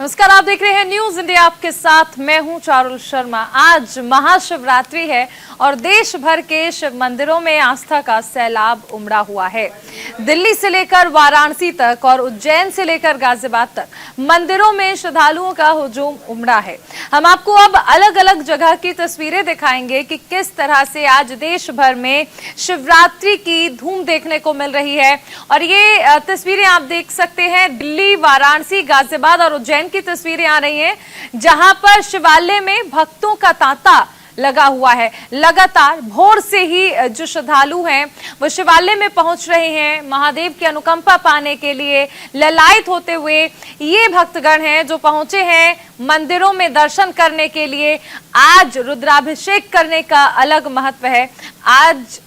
नमस्कार, आप देख रहे हैं न्यूज इंडिया। आपके साथ मैं हूं चारुल शर्मा। आज महाशिवरात्रि है और देश भर के शिव मंदिरों में आस्था का सैलाब उमड़ा हुआ है। दिल्ली से लेकर वाराणसी तक और उज्जैन से लेकर गाजियाबाद तक मंदिरों में श्रद्धालुओं का हुजूम उमड़ा है। हम आपको अब अलग अलग जगह की तस्वीरें दिखाएंगे कि किस तरह से आज देश भर में शिवरात्रि की धूम देखने को मिल रही है। और ये तस्वीरें आप देख सकते हैं, दिल्ली, वाराणसी, गाजियाबाद और उज्जैन की तस्वीरें आ रही हैं, जहां पर शिवालय में भक्तों का तांता लगा हुआ है। लगातार भोर से ही जो श्रद्धालु हैं वो शिवालय में पहुंच रहे हैं। महादेव की अनुकंपा पाने के लिए ललायत होते हुए ये भक्तगण हैं जो पहुंचे हैं मंदिरों में दर्शन करने के लिए। आज रुद्राभिषेक करने का अलग महत्व है, आज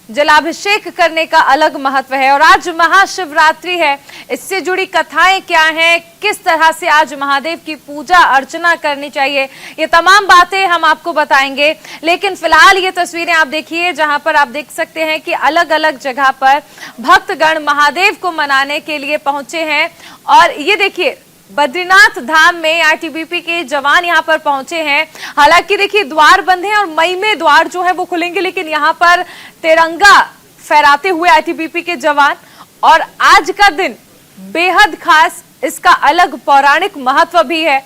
जलाभिषेक करने का अलग महत्व है और आज महाशिवरात्रि है। इससे जुड़ी कथाएं क्या हैं, किस तरह से आज महादेव की पूजा अर्चना करनी चाहिए, ये तमाम बातें हम आपको बताएंगे। लेकिन फिलहाल ये तस्वीरें आप देखिए, जहां पर आप देख सकते हैं कि अलग अलग जगह पर भक्तगण महादेव को मनाने के लिए पहुंचे हैं। और ये देखिए, बद्रीनाथ धाम में आईटीबीपी के जवान यहां पर पहुंचे हैं। हालांकि देखिए, द्वार बंद हैं और मई में द्वार जो है वो खुलेंगे, लेकिन यहां पर तिरंगा फहराते हुए आईटीबीपी के जवान। और आज का दिन बेहद खास, इसका अलग पौराणिक महत्व भी है।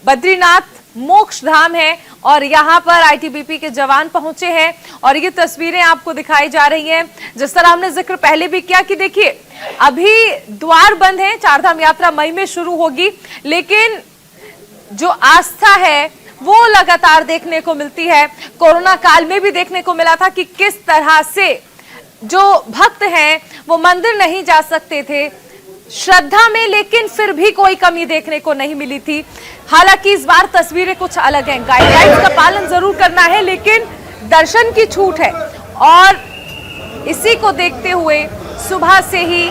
बद्रीनाथ मोक्ष धाम है और यहाँ पर आईटीबीपी के जवान पहुंचे हैं और ये तस्वीरें आपको दिखाई जा रही हैं। जिस तरह हमने जिक्र पहले भी किया कि देखिए, अभी द्वार बंद है, चारधाम यात्रा मई में शुरू होगी, लेकिन जो आस्था है वो लगातार देखने को मिलती है। कोरोना काल में भी देखने को मिला था कि किस तरह से जो भक्त हैं वो मंदिर नहीं जा सकते थे श्रद्धा में, लेकिन फिर भी कोई कमी देखने को नहीं मिली थी। हालांकि इस बार तस्वीरें कुछ अलग हैं। गाइडलाइंस का पालन जरूर करना है, लेकिन दर्शन की छूट है। और इसी को देखते हुए सुबह से ही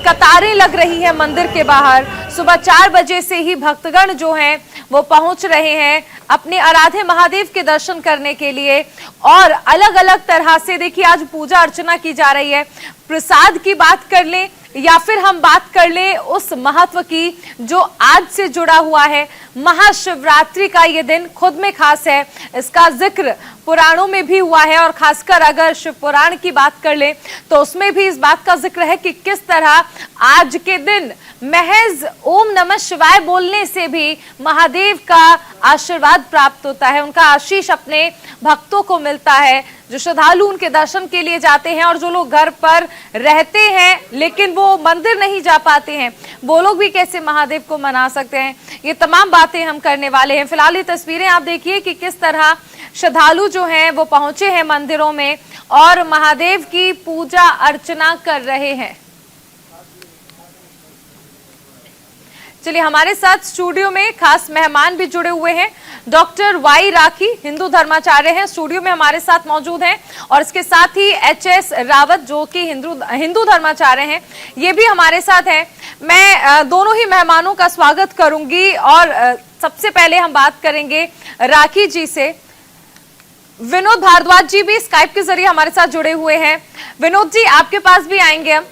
कतारें लग रही है मंदिर के बाहर। सुबह 4 बजे से ही भक्तगण जो हैं वो पहुंच रहे हैं अपने आराध्य महादेव के दर्शन करने के लिए। और अलग अलग तरह से देखिए, आज पूजा अर्चना की जा रही है। प्रसाद की बात कर लें या फिर हम बात कर लें उस महत्व की जो आज से जुड़ा हुआ है। महाशिवरात्रि का ये दिन खुद में खास है, इसका जिक्र पुराणों में भी हुआ है। और खासकर अगर शिव पुराण की बात कर लें तो उसमें भी इस बात का जिक्र है कि किस तरह आज के दिन महज ओम नमः शिवाय बोलने से भी महादेव का आशीर्वाद प्राप्त होता है, उनका आशीष अपने भक्तों को मिलता है। जो श्रद्धालु उनके दर्शन के लिए जाते हैं और जो लोग घर पर रहते हैं लेकिन वो मंदिर नहीं जा पाते हैं, वो लोग भी कैसे महादेव को मना सकते हैं, ये तमाम बातें हम करने वाले हैं। फिलहाल ये तस्वीरें आप देखिए कि किस तरह श्रद्धालु जो हैं वो पहुंचे हैं मंदिरों में और महादेव की पूजा अर्चना कर रहे हैं। चलिए, हमारे साथ स्टूडियो में खास मेहमान भी जुड़े हुए हैं। डॉक्टर वाई राखी हिंदू धर्माचार्य हैं, स्टूडियो में हमारे साथ मौजूद हैं। और इसके साथ ही एचएस रावत जो कि हिंदू धर्माचार्य हैं, ये भी हमारे साथ हैं। मैं दोनों ही मेहमानों का स्वागत करूंगी और सबसे पहले हम बात करेंगे राखी जी से। विनोद भारद्वाज जी भी स्काइप के जरिए हमारे साथ जुड़े हुए हैं। विनोद जी, आपके पास भी आएंगे हम।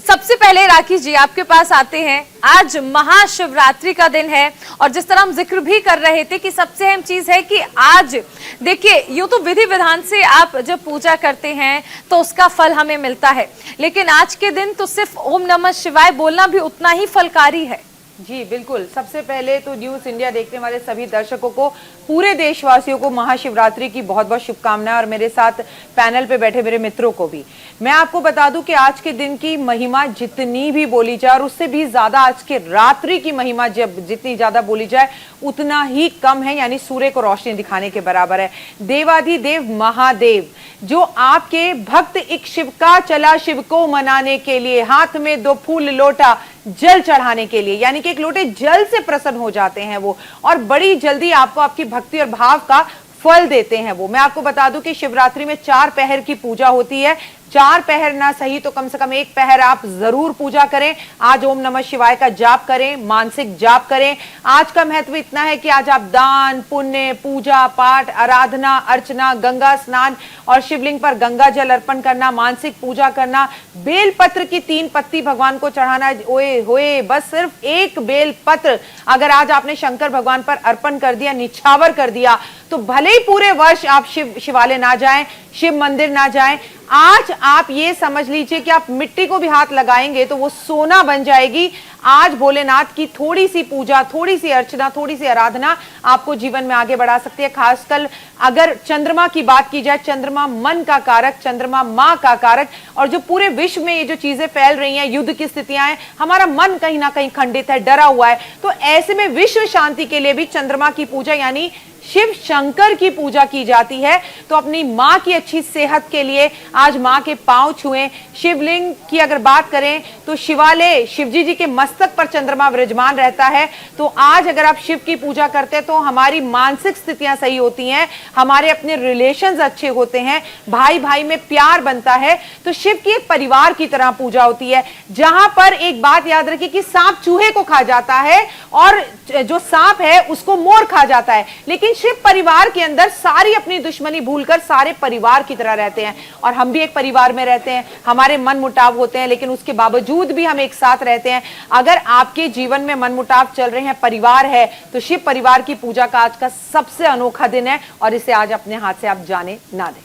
सबसे पहले राखी जी आपके पास आते हैं। आज महाशिवरात्रि का दिन है और जिस तरह हम जिक्र भी कर रहे थे कि सबसे अहम चीज है कि आज देखिए, यूं तो विधि विधान से आप जब पूजा करते हैं तो उसका फल हमें मिलता है, लेकिन आज के दिन तो सिर्फ ओम नमः शिवाय बोलना भी उतना ही फलकारी है। जी बिल्कुल। सबसे पहले तो न्यूज इंडिया देखने वाले सभी दर्शकों को, पूरे देशवासियों को महाशिवरात्रि की बहुत बहुत शुभकामनाएं और मेरे साथ पैनल पे बैठे मेरे मित्रों को भी। मैं आपको बता दूं कि आज के दिन की महिमा जितनी भी बोली जाए और उससे भी ज्यादा आज के रात्रि की महिमा जितनी ज्यादा बोली जाए उतना ही कम है, यानी सूर्य को रोशनी दिखाने के बराबर है। देवाधिदेव महादेव जो आपके भक्त एक शिव का चला शिव को मनाने के लिए, हाथ में 2 फूल लोटा जल चढ़ाने के लिए, यानी कि एक लोटे जल से प्रसन्न हो जाते हैं वो, और बड़ी जल्दी आपको आपकी भक्ति और भाव का फल देते हैं वो। मैं आपको बता दूं कि शिवरात्रि में 4 पहर की पूजा होती है, 4 पहर ना सही तो कम से कम 1 पहर आप जरूर पूजा करें। आज ओम नमः शिवाय का जाप करें, मानसिक जाप करें। आज का महत्व इतना है कि आज आप दान, पुण्य, पूजा पाठ, आराधना, अर्चना, गंगा स्नान और शिवलिंग पर गंगा जल अर्पण करना, मानसिक पूजा करना, बेलपत्र की 3 पत्ती भगवान को चढ़ाना। ओए होए, बस सिर्फ 1 बेलपत्र अगर आज आपने शंकर भगवान पर अर्पण कर दिया, निछावर कर दिया, तो भले ही पूरे वर्ष आप शिवालय ना जाएं, शिव मंदिर ना जाएं, आज आप ये समझ लीजिए कि आप मिट्टी को भी हाथ लगाएंगे तो वो सोना बन जाएगी। आज भोलेनाथ की थोड़ी सी पूजा, थोड़ी सी अर्चना, थोड़ी सी आराधना आपको जीवन में आगे बढ़ा सकती है। खासकर अगर चंद्रमा की बात की जाए, चंद्रमा मन का कारक, चंद्रमा मां का कारक, और जो पूरे विश्व में ये जो चीजें फैल रही हैं, युद्ध की स्थितियां हैं, हमारा मन कहीं ना कहीं खंडित है, डरा हुआ है, तो ऐसे में विश्व शांति के लिए भी चंद्रमा की पूजा यानी शिव शंकर की पूजा की जाती है। तो अपनी मां की अच्छी सेहत के लिए आज मां के पांव छुएं। शिवलिंग की अगर बात करें तो शिवालय, शिवजी जी के मस्तक पर चंद्रमा विराजमान रहता है, तो आज अगर आप शिव की पूजा करते हैं तो हमारी मानसिक स्थितियां सही होती हैं, हमारे अपने रिलेशंस अच्छे होते हैं, भाई भाई में प्यार बनता है। तो शिव की एक परिवार की तरह पूजा होती है, जहां पर एक बात याद रखिए कि सांप चूहे को खा जाता है और जो सांप है उसको मोर खा जाता है, लेकिन शिव परिवार के अंदर सारी अपनी दुश्मनी भूलकर सारे परिवार की तरह रहते हैं। और हम भी एक परिवार में रहते हैं, हमारे मन मुटाव होते हैं, लेकिन उसके बावजूद भी हम एक साथ रहते हैं। अगर आपके जीवन में मन मुटाव चल रहे हैं, परिवार है, तो शिव परिवार की पूजा का आज का सबसे अनोखा दिन है और इसे आज अपने हाथ से आप जाने ना दें।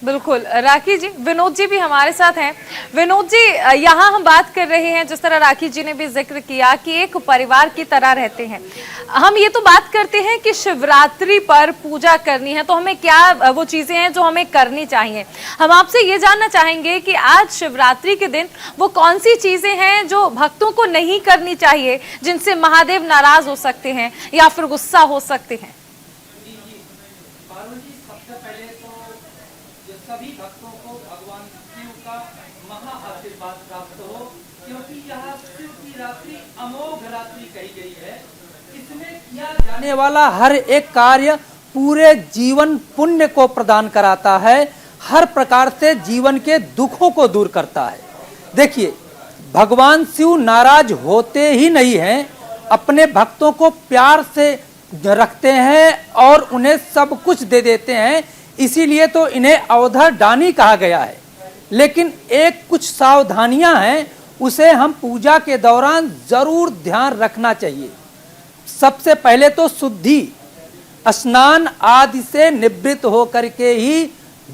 बिल्कुल राखी जी, विनोद जी भी हमारे साथ हैं। विनोद जी, यहाँ हम बात कर रहे हैं, जिस तरह राखी जी ने भी जिक्र किया कि एक परिवार की तरह रहते हैं, हम ये तो बात करते हैं कि शिवरात्रि पर पूजा करनी है तो हमें क्या वो चीजें हैं जो हमें करनी चाहिए। हम आपसे ये जानना चाहेंगे कि आज शिवरात्रि के दिन वो कौन सी चीजें हैं जो भक्तों को नहीं करनी चाहिए, जिनसे महादेव नाराज हो सकते हैं या फिर गुस्सा हो सकते हैं। सभी भक्तों को भगवान शिव का महा आशीर्वाद प्राप्त हो, क्योंकि यह शिव की रात्रि अमोघ रात्रि कही गई है। इसमें किया जाने वाला हर एक कार्य पूरे जीवन पुण्य को प्रदान कराता है, हर प्रकार से जीवन के दुखों को दूर करता है। देखिए, भगवान शिव नाराज होते ही नहीं हैं, अपने भक्तों को प्यार से रखते हैं और उन्हें सब कुछ दे देते हैं, इसीलिए तो इन्हें अवधर दानी कहा गया है। लेकिन एक कुछ सावधानियां हैं, उसे हम पूजा के दौरान जरूर ध्यान रखना चाहिए। सबसे पहले तो शुद्धि, स्नान आदि से निवृत्त होकर के ही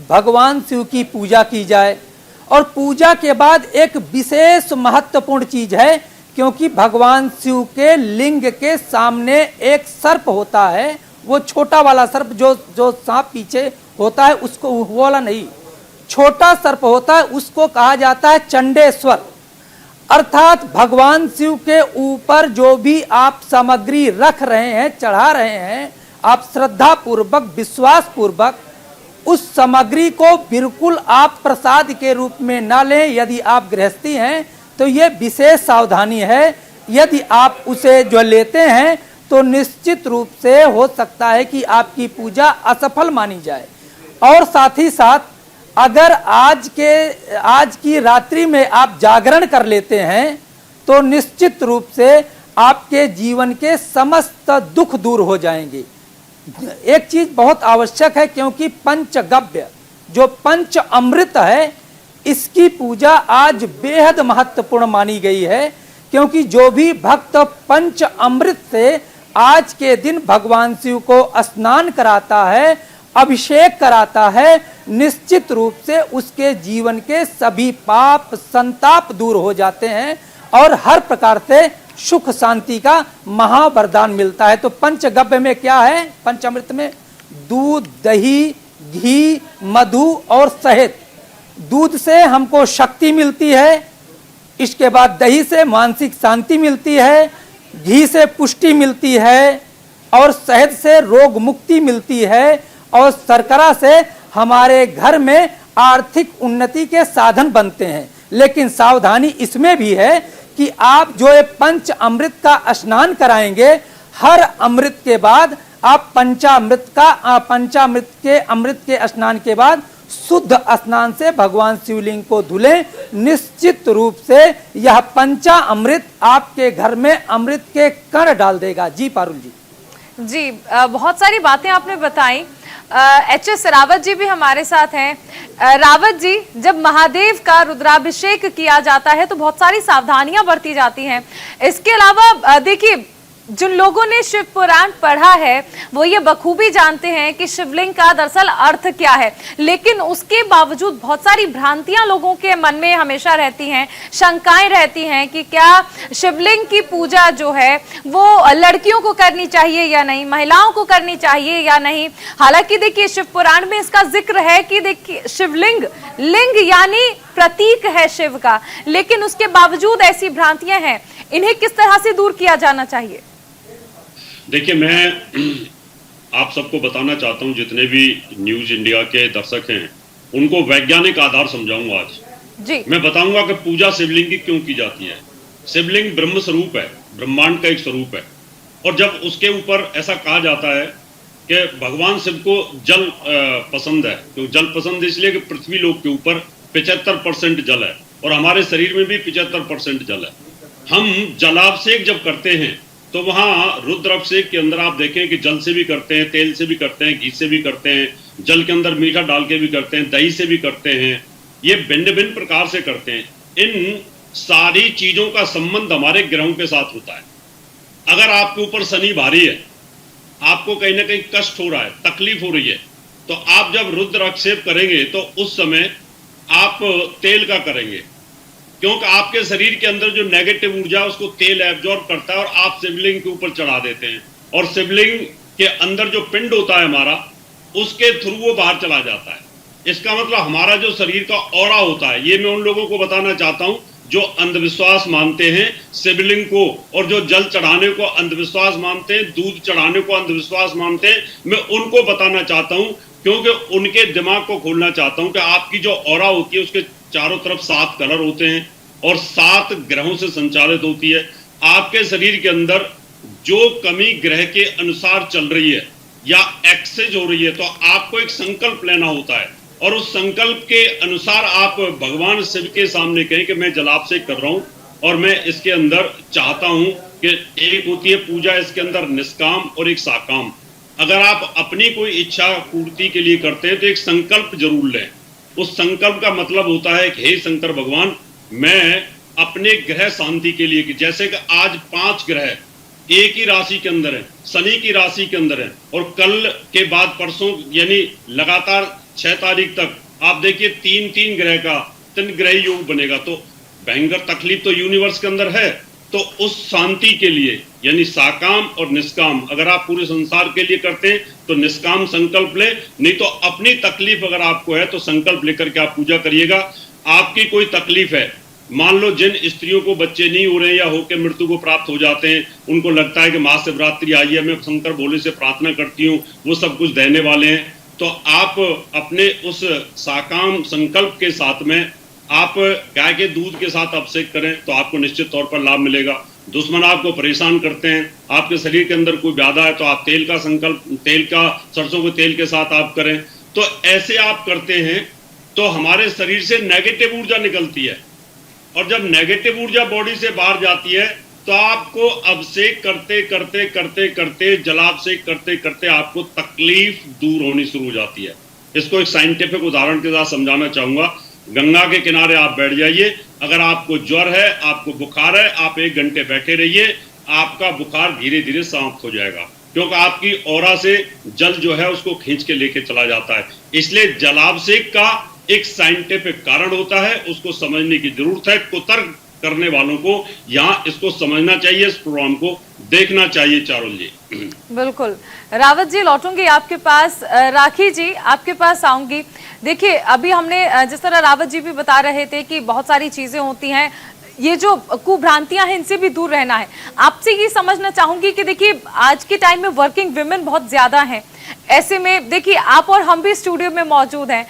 भगवान शिव की पूजा की जाए। और पूजा के बाद एक विशेष महत्वपूर्ण चीज है, क्योंकि भगवान शिव के लिंग के सामने एक सर्प होता है, वो छोटा वाला सर्प जो सांप पीछे होता है, उसको वो वाला नहीं, छोटा सर्प होता है, उसको कहा जाता है चंडेश्वर। अर्थात भगवान शिव के ऊपर जो भी आप सामग्री रख रहे हैं, चढ़ा रहे हैं, आप श्रद्धा पूर्वक, विश्वास पूर्वक उस सामग्री को बिल्कुल आप प्रसाद के रूप में ना लें। यदि आप गृहस्थी हैं तो ये विशेष सावधानी है। यदि आप उसे जो लेते हैं तो निश्चित रूप से हो सकता है कि आपकी पूजा असफल मानी जाए। और साथ ही साथ अगर आज की रात्रि में आप जागरण कर लेते हैं तो निश्चित रूप से आपके जीवन के समस्त दुख दूर हो जाएंगे। एक चीज बहुत आवश्यक है, क्योंकि पंचगव्य जो पंच अमृत है, इसकी पूजा आज बेहद महत्वपूर्ण मानी गई है, क्योंकि जो भी भक्त पंच अमृत से आज के दिन भगवान शिव को स्नान कराता है, अभिषेक कराता है, निश्चित रूप से उसके जीवन के सभी पाप संताप दूर हो जाते हैं और हर प्रकार से सुख शांति का महावरदान मिलता है। तो पंचगव्य में क्या है? पंचामृत में दूध, दही, घी, मधु और शहद। दूध से हमको शक्ति मिलती है, इसके बाद दही से मानसिक शांति मिलती है, घी से पुष्टि मिलती है और शहद से रोग मुक्ति मिलती है, और शर्करा से हमारे घर में आर्थिक उन्नति के साधन बनते हैं। लेकिन सावधानी इसमें भी है कि आप जो ये पंच अमृत का स्नान कराएंगे, हर अमृत के बाद आप पंचामृत के स्नान के बाद शुद्ध स्नान से भगवान शिवलिंग को धुलें। निश्चित रूप से यह पंचा अमृत आपके घर में अमृत के कण डाल देगा। जी पारुल जी। जी, बहुत सारी बातें आपने बताई। एच.एस. रावत जी भी हमारे साथ हैं। रावत जी, जब महादेव का रुद्राभिषेक किया जाता है तो बहुत सारी सावधानियां बरती जाती हैं। इसके अलावा देखिए, जिन लोगों ने शिव पुराण पढ़ा है वो ये बखूबी जानते हैं कि शिवलिंग का दरअसल अर्थ क्या है, लेकिन उसके बावजूद बहुत सारी भ्रांतियां लोगों के मन में हमेशा रहती हैं, शंकाएं रहती हैं कि क्या शिवलिंग की पूजा जो है वो लड़कियों को करनी चाहिए या नहीं, महिलाओं को करनी चाहिए या नहीं। हालांकि देखिए, शिव पुराण में इसका जिक्र है कि देखिए शिवलिंग, लिंग यानी प्रतीक है शिव का, लेकिन उसके बावजूद ऐसी भ्रांतियां हैं, इन्हें किस तरह से दूर किया जाना चाहिए? देखिए, मैं आप सबको बताना चाहता हूं, जितने भी न्यूज इंडिया के दर्शक हैं उनको वैज्ञानिक आधार समझाऊंगा आज। जी। मैं बताऊंगा कि पूजा शिवलिंग की क्यों की जाती है। शिवलिंग ब्रह्म स्वरूप है, ब्रह्मांड का एक स्वरूप है, और जब उसके ऊपर ऐसा कहा जाता है कि भगवान शिव को जल पसंद है, तो जल पसंद इसलिए कि पृथ्वी लोक के ऊपर 75% जल है और हमारे शरीर में भी 75% जल है। हम जलाभिषेक जब करते हैं तो वहां रुद्राभिषेक के अंदर आप देखें कि जल से भी करते हैं, तेल से भी करते हैं, घी से भी करते हैं, जल के अंदर मीठा डाल के भी करते हैं, दही से भी करते हैं, ये भिन्न भिन्न प्रकार से करते हैं। इन सारी चीजों का संबंध हमारे ग्रहों के साथ होता है। अगर आपके ऊपर शनि भारी है, आपको कहीं ना कहीं कष्ट हो रहा है, तकलीफ हो रही है, तो आप जब रुद्राभिषेक करेंगे तो उस समय आप तेल का करेंगे, क्योंकि आपके शरीर के अंदर जो नेगेटिव ऊर्जा उसको तेल एब्जॉर्ब करता है और आप शिवलिंग के ऊपर चढ़ा देते हैं, और शिवलिंग के अंदर जो पिंड होता है हमारा, उसके थ्रू वो बाहर चला जाता है। इसका मतलब हमारा जो शरीर का ऑरा होता है, ये मैं उन लोगों को बताना चाहता हूं जो अंधविश्वास मानते हैं शिवलिंग को, और जो जल चढ़ाने को अंधविश्वास मानते हैं, दूध चढ़ाने को अंधविश्वास मानते हैं, मैं उनको बताना चाहता हूं, क्योंकि उनके दिमाग को खोलना चाहता हूं कि आपकी जो ऑरा होती है उसके चारों तरफ 7 कलर होते हैं और 7 ग्रहों से संचालित होती है। आपके शरीर के अंदर जो कमी ग्रह के अनुसार चल रही है या एक्सेज हो रही है, तो आपको एक संकल्प लेना होता है, और उस संकल्प के अनुसार आप भगवान शिव के सामने कहें कि मैं जलाभिषेक कर रहा हूं और मैं इसके अंदर चाहता हूं कि एक होती है पूजा इसके अंदर निष्काम और एक साकाम। अगर आप अपनी कोई इच्छा पूर्ति के लिए करते हैं तो एक संकल्प जरूर लें। उस संकल्प का मतलब होता है कि हे शंकर भगवान, मैं अपने ग्रह शांति के लिए, कि जैसे कि आज 5 ग्रह एक ही राशि के अंदर है, शनि की राशि के अंदर है, और कल के बाद परसों यानी लगातार 6 तारीख तक आप देखिए 3 ग्रह का 3 ग्रह योग बनेगा, तो भयंकर तकलीफ तो यूनिवर्स के अंदर है। तो उस शांति के लिए यानी साकाम और निष्काम, अगर आप पूरे संसार के लिए करते हैं तो निष्काम संकल्प ले, नहीं तो अपनी तकलीफ अगर आपको है तो संकल्प लेकर के आप पूजा करिएगा। आपकी कोई तकलीफ है, मान लो जिन स्त्रियों को बच्चे नहीं हो रहे हैं या होकर मृत्यु को प्राप्त हो जाते हैं, उनको लगता है कि महाशिवरात्रि आई है, मैं शंकर भोले से प्रार्थना करती हूँ, वो सब कुछ देने वाले हैं, तो आप अपने उस साकाम संकल्प के साथ में आप गाय के दूध के साथ अभिषेक करें तो आपको निश्चित तौर पर लाभ मिलेगा। दुश्मन आपको परेशान करते हैं, आपके शरीर के अंदर कोई व्याधा है, तो आप तेल का संकल्प, तेल का, सरसों के तेल के साथ आप करें। तो ऐसे आप करते हैं तो हमारे शरीर से नेगेटिव ऊर्जा निकलती है, और जब नेगेटिव ऊर्जा बॉडी से बाहर जाती है तो आपको अभिषेक करते करते करते करते, जलाभिषेक करते करते आपको तकलीफ दूर होनी शुरू हो जाती है। इसको एक साइंटिफिक उदाहरण के साथ समझाना चाहूंगा। गंगा के किनारे आप बैठ जाइए, अगर आपको ज्वर है, आपको बुखार है, आप 1 घंटे बैठे रहिए, आपका बुखार धीरे धीरे समाप्त हो जाएगा, क्योंकि आपकी ऑरा से जल जो है उसको खींच के लेके चला जाता है। इसलिए जलाभिषेक का एक साइंटिफिक कारण होता है, उसको समझने की जरूरत है। कुतर्क करने वालों को यहाँ इसको समझना चाहिए, इस प्रोग्राम को देखना चाहिए। चारुल जी। बिल्कुल। रावत जी, लौटूंगी आपके पास। राखी जी, आपके पास आऊंगी। देखिए, अभी हमने जिस तरह रावत जी भी बता रहे थे कि बहुत सारी चीजें होती हैं, ये जो कुभ्रांतियां हैं इनसे भी दूर रहना है। आपसे ये समझना चाहूंगी कि देखिए आज के टाइम में वर्किंग विमेन बहुत ज्यादा हैं, ऐसे में देखिए आप और हम भी स्टूडियो में मौजूद हैं,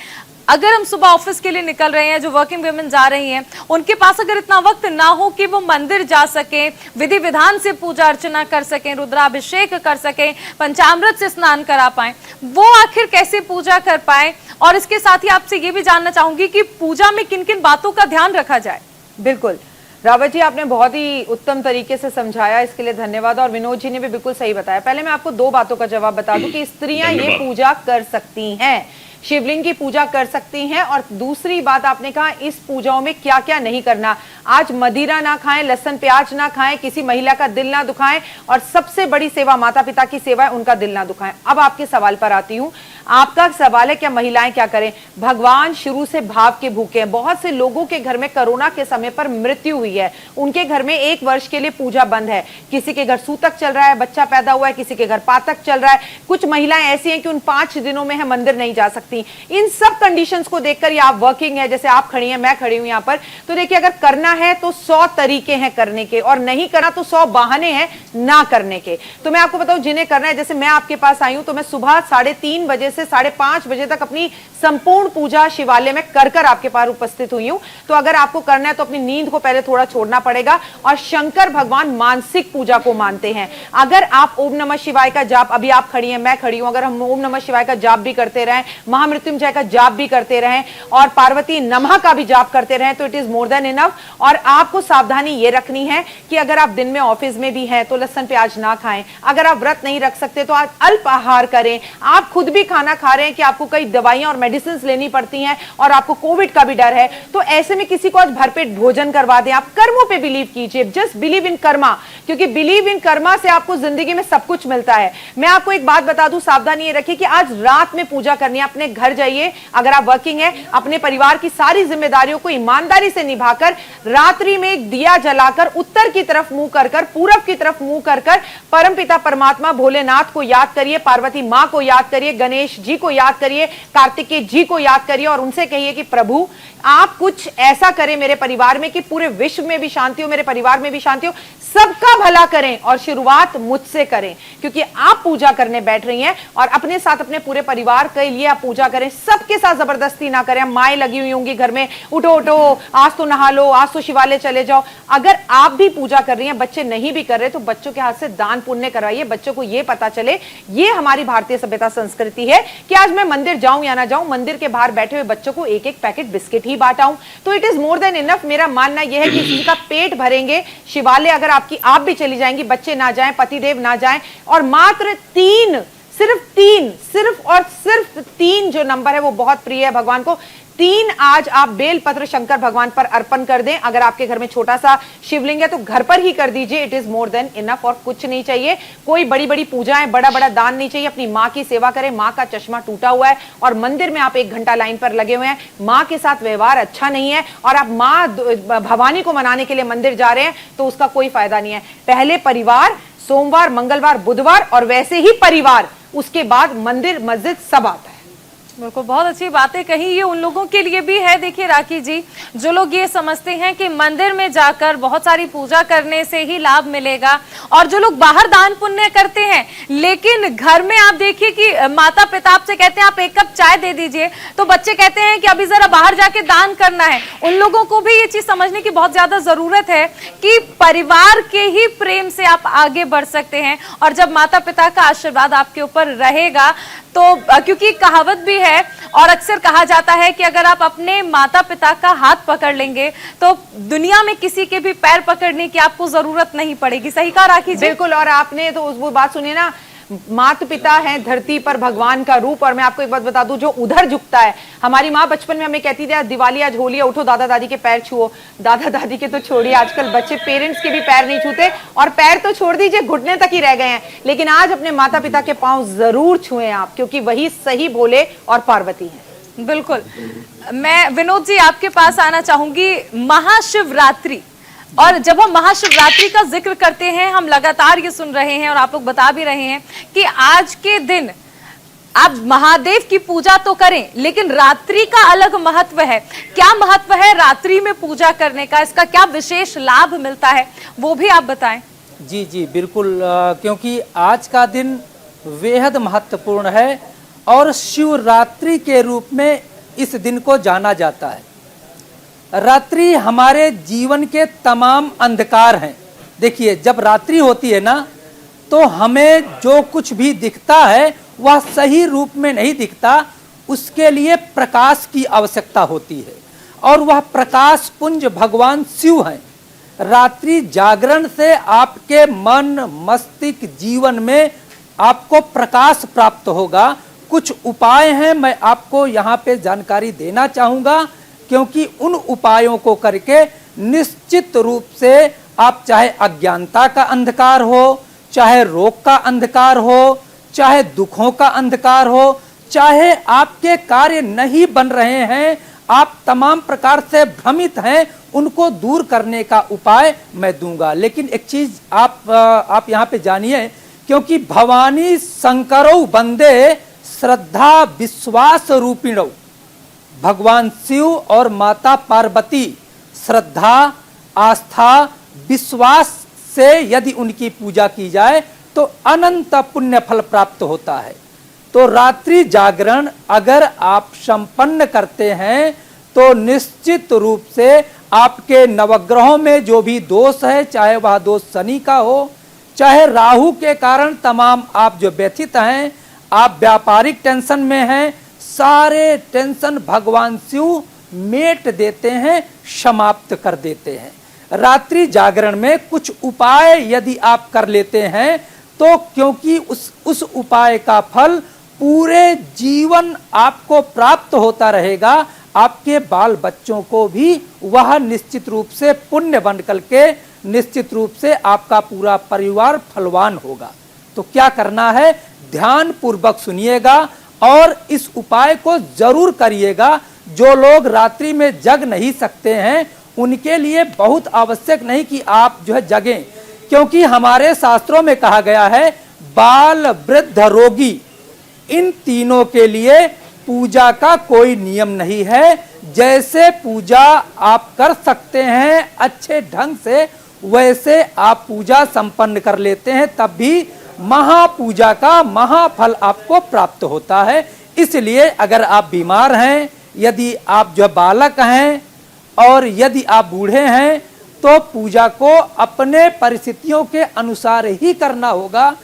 अगर हम सुबह ऑफिस के लिए निकल रहे हैं, जो वर्किंग वुमेन जा रही हैं, उनके पास अगर इतना वक्त ना हो कि वो मंदिर जा सकें, विधि विधान से पूजा अर्चना कर सकें, रुद्राभिषेक कर सकें, पंचामृत से स्नान करा पाएं, वो आखिर कैसे पूजा कर पाए? और इसके साथ ही आपसे ये भी जानना चाहूंगी कि पूजा में किन किन बातों का ध्यान रखा जाए। बिल्कुल रावत जी, आपने बहुत ही उत्तम तरीके से समझाया, इसके लिए धन्यवाद। और विनोद जी ने भी बिल्कुल सही बताया। पहले मैं आपको दो बातों का जवाब बता दूं कि स्त्रियां ये पूजा कर सकती हैं, शिवलिंग की पूजा कर सकती हैं। और दूसरी बात आपने कहा इस पूजाओं में क्या क्या नहीं करना। आज मदिरा ना खाएं, लहसुन प्याज ना खाएं, किसी महिला का दिल ना दुखाएं, और सबसे बड़ी सेवा माता पिता की सेवा है, उनका दिल ना दुखाएं। अब आपके सवाल पर आती हूं। आपका सवाल है क्या महिलाएं क्या करें? भगवान शुरू से भाव के भूखे हैं। बहुत से लोगों के घर में कोरोना के समय पर मृत्यु हुई है, उनके घर में 1 वर्ष के लिए पूजा बंद है। किसी के घर सूतक चल रहा है, बच्चा पैदा हुआ है, किसी के घर पातक चल रहा है। कुछ महिलाएं ऐसी हैं कि उन 5 दिनों में है मंदिर नहीं जा सकती। इन सब कंडीशंस को देखकर, या आप वर्किंग है, जैसे आप खड़ी हैं, मैं खड़ी हूं यहां पर, तो देखिए अगर करना है तो 100 तरीके हैं करने के, और नहीं करना तो 100 बहाने हैं ना करने के। तो मैं आपको बताऊं, जिन्हें करना है, जैसे मैं आपके पास आई हूं तो मैं सुबह 3:30 बजे से 5:30 बजे तक अपनी संपूर्ण पूजा शिवालय में कर आपके पास उपस्थित हुई हूं। तो अगर आपको करना है तो अपनी नींद को पहले थोड़ा छोड़ना पड़ेगा। और शंकर भगवान मानसिक पूजा को मानते हैं। अगर आप ओम नमः शिवाय का जाप, अभी आप खड़ी हैं, मैं खड़ी हूं, अगर हम ओम नमः शिवाय का जाप भी करते रहें, महामृत्युंजय का जाप भी करते रहें, और पार्वती नमः का भी जाप करते रहें, तो it is more than enough. और आपको सावधानी ये रखनी है कि अगर आप दिन में ऑफिस में भी हैं तो लहसुन प्याज ना खाएं। अगर आप व्रत नहीं रख सकते तो आप अल्प आहार करें। आप खुद भी खाना खा रहे हैं कि आपको कई दवाइयां और मेडिसिन लेनी पड़ती हैं, और आपको कोविड का भी डर है, तो ऐसे में किसी को आज भरपेट भोजन करवा दें। आप कर्मों पे बिलीव कीजिए, जस्ट बिलीव इन कर्मा, क्योंकि बिलीव इन कर्मा से आपको जिंदगी में सब कुछ मिलता है। मैं आपको एक बात बता दूं, सावधानी ये रखिए कि आज रात में पूजा करनी है। अपने घर जाइए, अगर आप वर्किंग है, अपने परिवार की सारी जिम्मेदारियों को ईमानदारी से निभाकर रात्रि में एक दिया जलाकर उत्तर की तरफ मुंह कर, पूरब की तरफ मुंह कर परमपिता परमात्मा भोलेनाथ को याद करिए, पार्वती मां को याद करिए, गणेश जी को याद करिए, कार्तिकेय जी को याद करिए, और उनसे कहिए कि प्रभु आप कुछ ऐसा करें मेरे परिवार में कि पूरे विश्व में भी शांति हो, मेरे परिवार में भी शांति हो, सबका भला करें, और शुरुआत मुझसे करें, क्योंकि आप पूजा करने बैठ रही हैं। और अपने साथ अपने पूरे परिवार के लिए आप पूजा करें, सबके साथ जबरदस्ती ना करें। माएँ लगी हुई होंगी घर में, उठो उठो, आज तो नहा लो, आज तो शिवालय चले जाओ। अगर आप भी पूजा कर रही हैं, बच्चे नहीं भी कर रहे, तो बच्चों के हाथ से दान पुण्य करवाइए। बच्चों को यह पता चले, ये हमारी भारतीय सभ्यता संस्कृति है कि आज मैं मंदिर जाऊं या ना जाऊं, मंदिर के बाहर बैठे हुए बच्चों को एक एक पैकेट बिस्किट ही बांटाऊं, तो it is more than enough. मेरा मानना यह है कि किसी का पेट भरेंगे शिवालय, अगर आप भी चली जाएंगी, बच्चे ना जाएं, पतिदेव ना जाएं, और मात्र 3, सिर्फ 3 जो नंबर है वो बहुत प्रिय है भगवान को। 3 आज आप बेलपत्र शंकर भगवान पर अर्पण कर दें। अगर आपके घर में छोटा सा शिवलिंग है तो घर पर ही कर दीजिए, it is more than enough. और कुछ नहीं चाहिए, कोई बड़ी बड़ी पूजाएं, बड़ा बड़ा दान नहीं चाहिए। अपनी माँ की सेवा करें। माँ का चश्मा टूटा हुआ है और मंदिर में आप 1 घंटा लाइन पर लगे हुए हैं, माँ के साथ व्यवहार अच्छा नहीं है, और आप माँ भवानी को मनाने के लिए मंदिर जा रहे हैं, तो उसका कोई फायदा नहीं है। पहले परिवार, सोमवार, मंगलवार, बुधवार, और वैसे ही परिवार, उसके बाद मंदिर, मस्जिद सब आता है। बिल्कुल, बहुत अच्छी बातें कही। ये उन लोगों के लिए भी है, देखिए राखी जी, जो लोग ये समझते हैं कि मंदिर में जाकर बहुत सारी पूजा करने से ही लाभ मिलेगा, और जो लोग बाहर दान पुण्य करते हैं, लेकिन घर में आप देखिए कि माता पिता आपसे कहते हैं आप 1 कप चाय दे दीजिए, तो बच्चे कहते हैं कि अभी जरा बाहर जाके दान करना है। उन लोगों को भी ये चीज समझने की बहुत ज्यादा जरूरत है कि परिवार के ही प्रेम से आप आगे बढ़ सकते हैं, और जब माता पिता का आशीर्वाद आपके ऊपर रहेगा, तो क्योंकि कहावत भी है और अक्सर कहा जाता है कि अगर आप अपने माता पिता का हाथ पकड़ लेंगे तो दुनिया में किसी के भी पैर पकड़ने की आपको जरूरत नहीं पड़ेगी। सही कहा राखी जी? बिल्कुल। और आपने तो वो बात सुनी ना, माता पिता हैं धरती पर भगवान का रूप। और मैं आपको एक बात बता दूं, जो उधर झुकता है, हमारी माँ बचपन में हमें कहती थी दिवाली आज होली है, उठो दादा दादी के पैर छुओ। दादा दादी के तो छोड़िए, आजकल बच्चे पेरेंट्स के भी पैर नहीं छूते, और पैर तो छोड़ दीजिए, घुटने तक ही रह गए हैं। लेकिन आज अपने माता पिता के पांव जरूर छुएं आप, क्योंकि वही सही भोले और पार्वती है। बिल्कुल। मैं विनोद जी आपके पास आना चाहूंगी। महाशिवरात्रि, और जब हम महाशिवरात्रि का जिक्र करते हैं, हम लगातार ये सुन रहे हैं और आप लोग बता भी रहे हैं कि आज के दिन आप महादेव की पूजा तो करें, लेकिन रात्रि का अलग महत्व है। क्या महत्व है रात्रि में पूजा करने का? इसका क्या विशेष लाभ मिलता है, वो भी आप बताएं। जी जी बिल्कुल, क्योंकि आज का दिन बेहद महत्वपूर्ण है, और शिवरात्रि के रूप में इस दिन को जाना जाता है। रात्रि हमारे जीवन के तमाम अंधकार हैं। देखिए, जब रात्रि होती है ना, तो हमें जो कुछ भी दिखता है वह सही रूप में नहीं दिखता, उसके लिए प्रकाश की आवश्यकता होती है, और वह प्रकाश पुंज भगवान शिव हैं। रात्रि जागरण से आपके मन मस्तिष्क जीवन में आपको प्रकाश प्राप्त होगा। कुछ उपाय हैं, मैं आपको यहाँ पे जानकारी देना चाहूँगा, क्योंकि उन उपायों को करके निश्चित रूप से आप, चाहे अज्ञानता का अंधकार हो, चाहे रोग का अंधकार हो, चाहे दुखों का अंधकार हो, चाहे आपके कार्य नहीं बन रहे हैं, आप तमाम प्रकार से भ्रमित हैं, उनको दूर करने का उपाय मैं दूंगा। लेकिन एक चीज आप यहाँ पे जानिए, क्योंकि भवानी शंकरो वंदे श्रद्धा विश्वास रूपिणौ, भगवान शिव और माता पार्वती श्रद्धा आस्था विश्वास से यदि उनकी पूजा की जाए तो अनंत पुण्य फल प्राप्त होता है। तो रात्रि जागरण अगर आप संपन्न करते हैं तो निश्चित रूप से आपके नवग्रहों में जो भी दोष है, चाहे वह दोष शनि का हो, चाहे राहु के कारण तमाम आप जो व्यथित हैं, आप व्यापारिक टेंशन में हैं, सारे टेंशन भगवान शिव मेट देते हैं, समाप्त कर देते हैं। रात्रि जागरण में कुछ उपाय यदि आप कर लेते हैं तो क्योंकि उस उपाय का फल पूरे जीवन आपको प्राप्त होता रहेगा, आपके बाल बच्चों को भी वह निश्चित रूप से पुण्य बन करके निश्चित रूप से आपका पूरा परिवार फलवान होगा। तो क्या करना है, ध्यान पूर्वक सुनिएगा और इस उपाय को जरूर करिएगा। जो लोग रात्रि में जग नहीं सकते हैं उनके लिए बहुत आवश्यक नहीं कि आप जो है जगें, क्योंकि हमारे शास्त्रों में कहा गया है बाल वृद्ध रोगी इन तीनों के लिए पूजा का कोई नियम नहीं है। जैसे पूजा आप कर सकते हैं अच्छे ढंग से, वैसे आप पूजा संपन्न कर लेते हैं, तब भी महापूजा का महाफल आपको प्राप्त होता है। इसलिए अगर आप बीमार हैं, यदि आप जो बालक हैं और यदि आप बूढ़े हैं, तो पूजा को अपने परिस्थितियों के अनुसार ही करना होगा।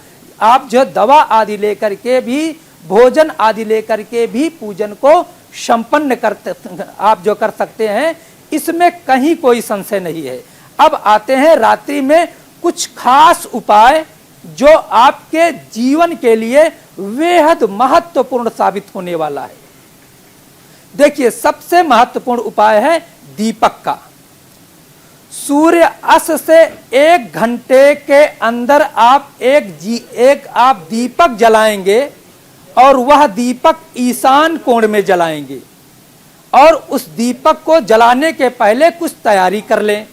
आप जो दवा आदि लेकर के भी, भोजन आदि लेकर के भी पूजन को संपन्न करते आप जो कर सकते हैं, इसमें कहीं कोई संशय नहीं है। अब आते हैं रात्रि में कुछ खास उपाय जो आपके जीवन के लिए बेहद महत्वपूर्ण साबित होने वाला है। देखिए, सबसे महत्वपूर्ण उपाय है दीपक का। सूर्य अस्त से 1 घंटे के अंदर आप एक आप दीपक जलाएंगे और वह दीपक ईशान कोण में जलाएंगे, और उस दीपक को जलाने के पहले कुछ तैयारी कर लें।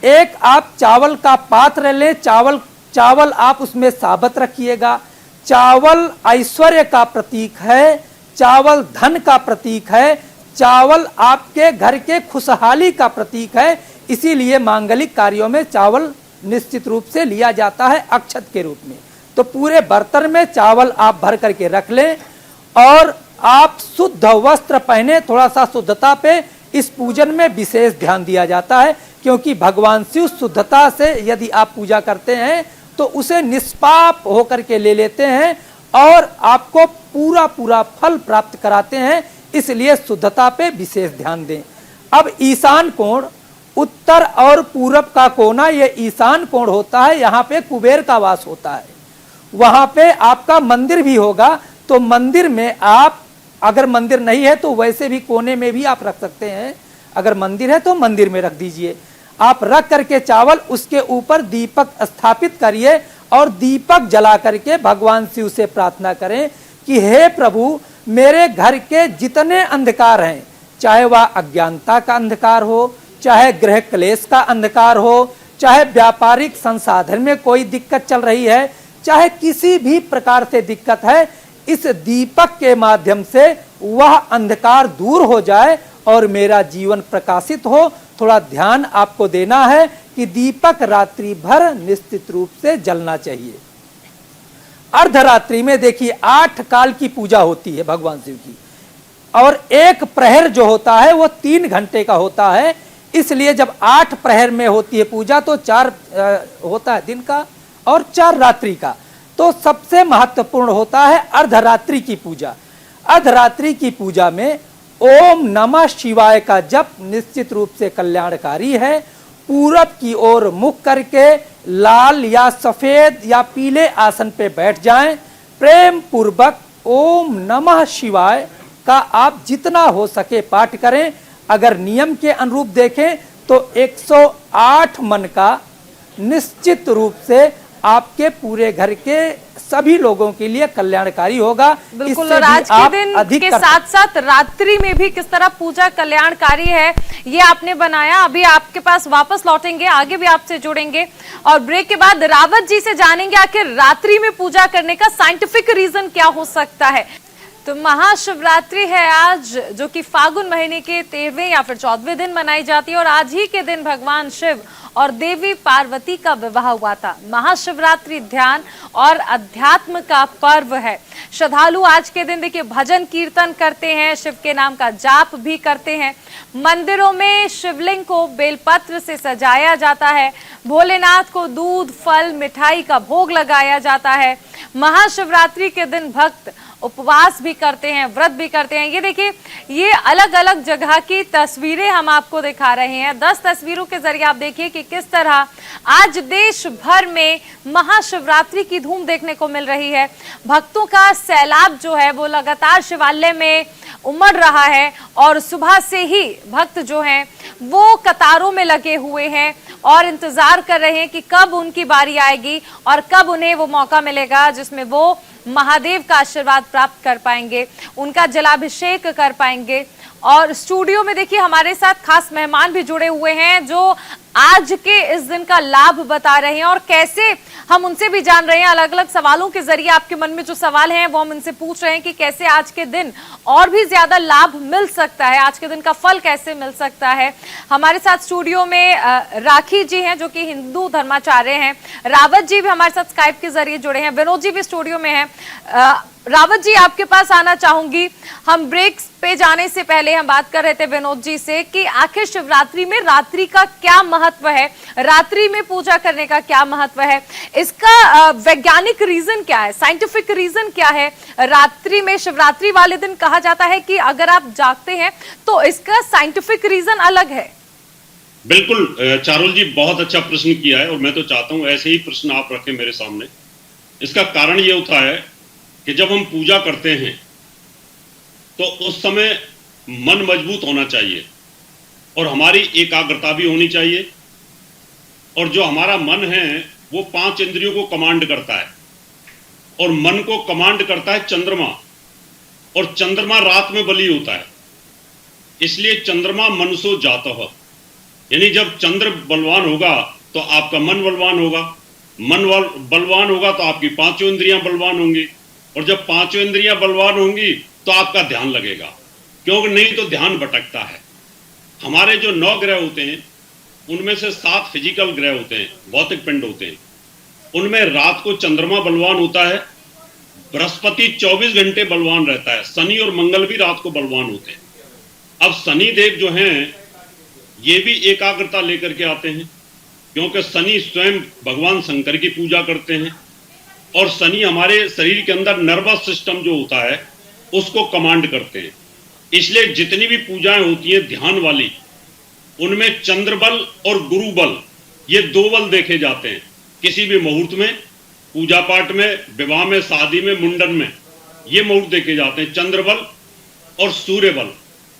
एक आप चावल का पात्र लें, चावल आप उसमें साबत रखिएगा। चावल ऐश्वर्य का प्रतीक है, चावल धन का प्रतीक है, चावल आपके घर के खुशहाली का प्रतीक है। इसीलिए मांगलिक कार्यों में चावल निश्चित रूप से लिया जाता है अक्षत के रूप में। तो पूरे बर्तन में चावल आप भर करके रख लें और आप शुद्ध वस्त्र पहने। थोड़ा सा शुद्धता पे इस पूजन में विशेष ध्यान दिया जाता है, क्योंकि भगवान शिव शुद्धता से यदि आप पूजा करते हैं तो उसे निष्पाप होकर के ले लेते हैं और आपको पूरा फल प्राप्त कराते हैं। इसलिए शुद्धता पे विशेष ध्यान दें। अब ईशान कोण, उत्तर और पूरब का कोना, ये ईशान कोण होता है। यहाँ पे कुबेर का वास होता है। वहां पे आपका मंदिर भी होगा, तो मंदिर में आप, अगर मंदिर नहीं है तो वैसे भी कोने में भी आप रख सकते हैं। अगर मंदिर है तो मंदिर में रख दीजिए। आप रख करके चावल, उसके ऊपर दीपक स्थापित करिए और दीपक जला करके भगवान शिव से प्रार्थना करें कि हे प्रभु, मेरे घर के जितने अंधकार हैं, चाहे वह अज्ञानता का अंधकार हो, चाहे गृह क्लेश का अंधकार हो, चाहे व्यापारिक संसाधन में कोई दिक्कत चल रही है, चाहे किसी भी प्रकार से दिक्कत है, इस दीपक के माध्यम से वह अंधकार दूर हो जाए और मेरा जीवन प्रकाशित हो। थोड़ा ध्यान आपको देना है कि दीपक रात्रि भर निश्चित रूप से जलना चाहिए। अर्धरात्रि में देखिए 8 काल की पूजा होती है भगवान शिव की। और एक प्रहर जो होता है वो 3 घंटे का होता है। इसलिए जब 8 प्रहर में होती है पूजा तो 4 होता है दिन का और 4 रात्रि का। तो सबसे महत्वपूर्ण होता है अर्धरात्रि की पूजा। अर्धरात्रि की पूजा में ओम नमः शिवाय का जप निश्चित रूप से कल्याणकारी है। पूरब की ओर मुख करके लाल या सफेद या पीले आसन पे बैठ जाएं। प्रेम पूर्वक ओम नमः शिवाय का आप जितना हो सके पाठ करें। अगर नियम के अनुरूप देखें तो 108 मन का निश्चित रूप से आपके पूरे घर के सभी लोगों के लिए कल्याणकारी होगा। बिल्कुल। और आज के दिन के साथ साथ रात्रि में भी किस तरह पूजा कल्याणकारी है ये आपने बनाया। अभी आपके पास वापस लौटेंगे, आगे भी आपसे जुड़ेंगे और ब्रेक के बाद रावत जी से जानेंगे आखिर रात्रि में पूजा करने का साइंटिफिक रीजन क्या हो सकता है। तो महाशिवरात्रि है आज, जो कि फागुन महीने के 13वें या फिर 14वें दिन मनाई जाती है और आज ही के दिन भगवान शिव और देवी पार्वती का विवाह हुआ था। महाशिवरात्रि ध्यान और अध्यात्म का पर्व है। श्रद्धालु आज के दिन देखिए भजन कीर्तन करते हैं, शिव के नाम का जाप भी करते हैं। मंदिरों में शिवलिंग को बेलपत्र से सजाया जाता है। भोलेनाथ को दूध, फल, मिठाई का भोग लगाया जाता है। महाशिवरात्रि के दिन भक्त उपवास भी करते हैं, व्रत भी करते हैं। ये देखिए, ये अलग अलग जगह की तस्वीरें हम आपको दिखा रहे हैं। 10 तस्वीरों के जरिए आप देखिए कि किस तरह आज देश भर में महाशिवरात्रि की धूम देखने को मिल रही है। भक्तों का सैलाब जो है वो लगातार शिवालय में उमड़ रहा है और सुबह से ही भक्त जो हैं वो कतारों में लगे हुए हैं और इंतजार कर रहे हैं कि कब उनकी बारी आएगी और कब उन्हें वो मौका मिलेगा जिसमें वो महादेव का आशीर्वाद प्राप्त कर पाएंगे, उनका जलाभिषेक कर पाएंगे। और स्टूडियो में देखिए हमारे साथ खास मेहमान भी जुड़े हुए हैं जो आज के इस दिन का लाभ बता रहे हैं और कैसे हम उनसे भी जान रहे हैं। अलग अलग सवालों के जरिए आपके मन में जो सवाल हैं वो हम उनसे पूछ रहे हैं कि कैसे आज के दिन और भी ज्यादा लाभ मिल सकता है, आज के दिन का फल कैसे मिल सकता है। हमारे साथ स्टूडियो में राखी जी हैं जो कि हिंदू धर्माचार्य हैं। रावत जी भी हमारे साथ स्काइप के जरिए जुड़े हैं। विनोद जी भी स्टूडियो में हैं। रावत जी आपके पास आना चाहूंगी। हम ब्रेक पे जाने से पहले हम बात कर रहे थे विनोद जी से कि आखिर शिवरात्रि में रात्रि का क्या महत्व है, रात्रि में पूजा करने का क्या महत्व है, इसका वैज्ञानिक रीजन क्या है, साइंटिफिक रीजन क्या है। रात्रि में शिवरात्रि वाले दिन कहा जाता है कि अगर आप जागते हैं तो इसका साइंटिफिक रीजन अलग है। बिल्कुल चारुल जी, बहुत अच्छा प्रश्न किया है और मैं तो चाहता हूं ऐसे ही प्रश्न आप रखें मेरे सामने। इसका कारण ये होता है कि जब हम पूजा करते हैं तो उस समय मन मजबूत होना चाहिए और हमारी एकाग्रता भी होनी चाहिए। और जो हमारा मन है वो 5 इंद्रियों को कमांड करता है और मन को कमांड करता है चंद्रमा, और चंद्रमा रात में बली होता है। इसलिए चंद्रमा मनसो जातः, यानी जब चंद्र बलवान होगा तो आपका मन बलवान होगा, मन बलवान होगा तो आपकी 5 इंद्रियां बलवान होंगी, और जब 5 इंद्रियां बलवान होंगी तो आपका ध्यान लगेगा, क्योंकि नहीं तो ध्यान भटकता है। हमारे जो 9 ग्रह होते हैं उनमें से 7 फिजिकल ग्रह होते हैं, भौतिक पिंड होते हैं। उनमें रात को चंद्रमा बलवान होता है, बृहस्पति 24 घंटे बलवान रहता है, शनि और मंगल भी रात को बलवान होते हैं। अब शनि देव जो हैं ये भी एकाग्रता लेकर के आते हैं, क्योंकि शनि स्वयं भगवान शंकर की पूजा करते हैं और शनि हमारे शरीर के अंदर नर्वस सिस्टम जो होता है उसको कमांड करते हैं। इसलिए जितनी भी पूजाएं होती हैं ध्यान वाली, उनमें चंद्र बल और गुरु बल, ये 2 बल देखे जाते हैं। किसी भी मुहूर्त में, पूजा पाठ में, विवाह में, शादी में, मुंडन में, ये मुहूर्त देखे जाते हैं, चंद्र बल और सूर्य बल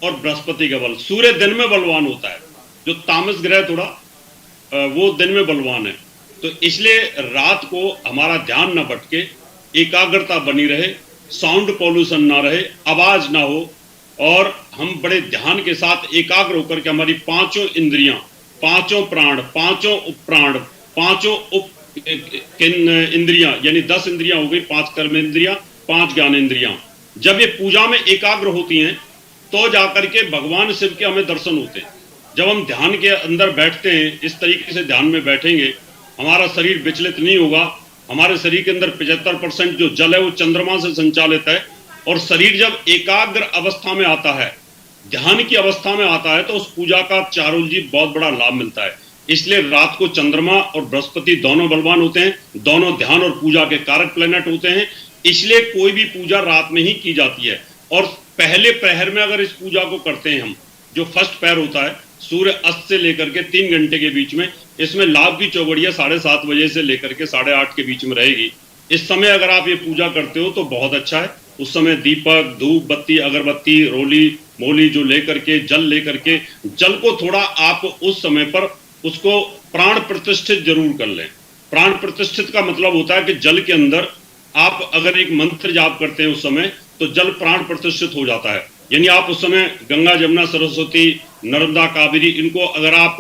और बृहस्पति का बल। सूर्य दिन में बलवान होता है, जो तामस ग्रह थोड़ा वो दिन में बलवान है। तो इसलिए रात को हमारा ध्यान न भटके, एकाग्रता बनी रहे, साउंड पॉल्यूशन ना रहे, आवाज ना हो, और हम बड़े ध्यान के साथ एकाग्र होकर के हमारी 5 इंद्रियां, 5 प्राण, 5 उपप्राण, 5 उप इंद्रियां, यानी 10 इंद्रियां हो गई, 5 कर्म इंद्रियां, 5 ज्ञान इंद्रियां, जब ये पूजा में एकाग्र होती हैं तो जाकर के भगवान शिव के हमें दर्शन होते हैं। जब हम ध्यान के अंदर बैठते हैं, इस तरीके से ध्यान में बैठेंगे, हमारा शरीर विचलित नहीं होगा। हमारे शरीर के अंदर 75% जो जल है वो चंद्रमा से संचालित है, और शरीर जब एकाग्र अवस्था में आता है, ध्यान की अवस्था में आता है, तो उस पूजा का चारुल जी बहुत बड़ा लाभ मिलता है। इसलिए रात को चंद्रमा और बृहस्पति दोनों बलवान होते हैं, दोनों ध्यान और पूजा के कारक प्लेनेट होते हैं, इसलिए कोई भी पूजा रात में ही की जाती है। और पहले प्रहर में अगर इस पूजा को करते हैं हम, जो फर्स्ट प्रहर होता है सूर्य अस्त से लेकर के 3 घंटे के बीच में, इसमें लाभ की चौघड़िया 7:30 बजे से लेकर के 8:30 के बीच में रहेगी। इस समय अगर आप ये पूजा करते हो तो बहुत अच्छा है। उस समय दीपक, धूप बत्ती, अगरबत्ती, रोली मोली जो लेकर के, जल लेकर के, जल को थोड़ा आप उस समय पर उसको प्राण प्रतिष्ठित जरूर कर लें। प्राण प्रतिष्ठित का मतलब होता है कि जल के अंदर आप अगर एक मंत्र जाप करते हैं उस समय, तो जल प्राण प्रतिष्ठित हो जाता है। यानी आप उस समय गंगा, जमुना, सरस्वती, नर्मदा, कावेरी, इनको अगर आप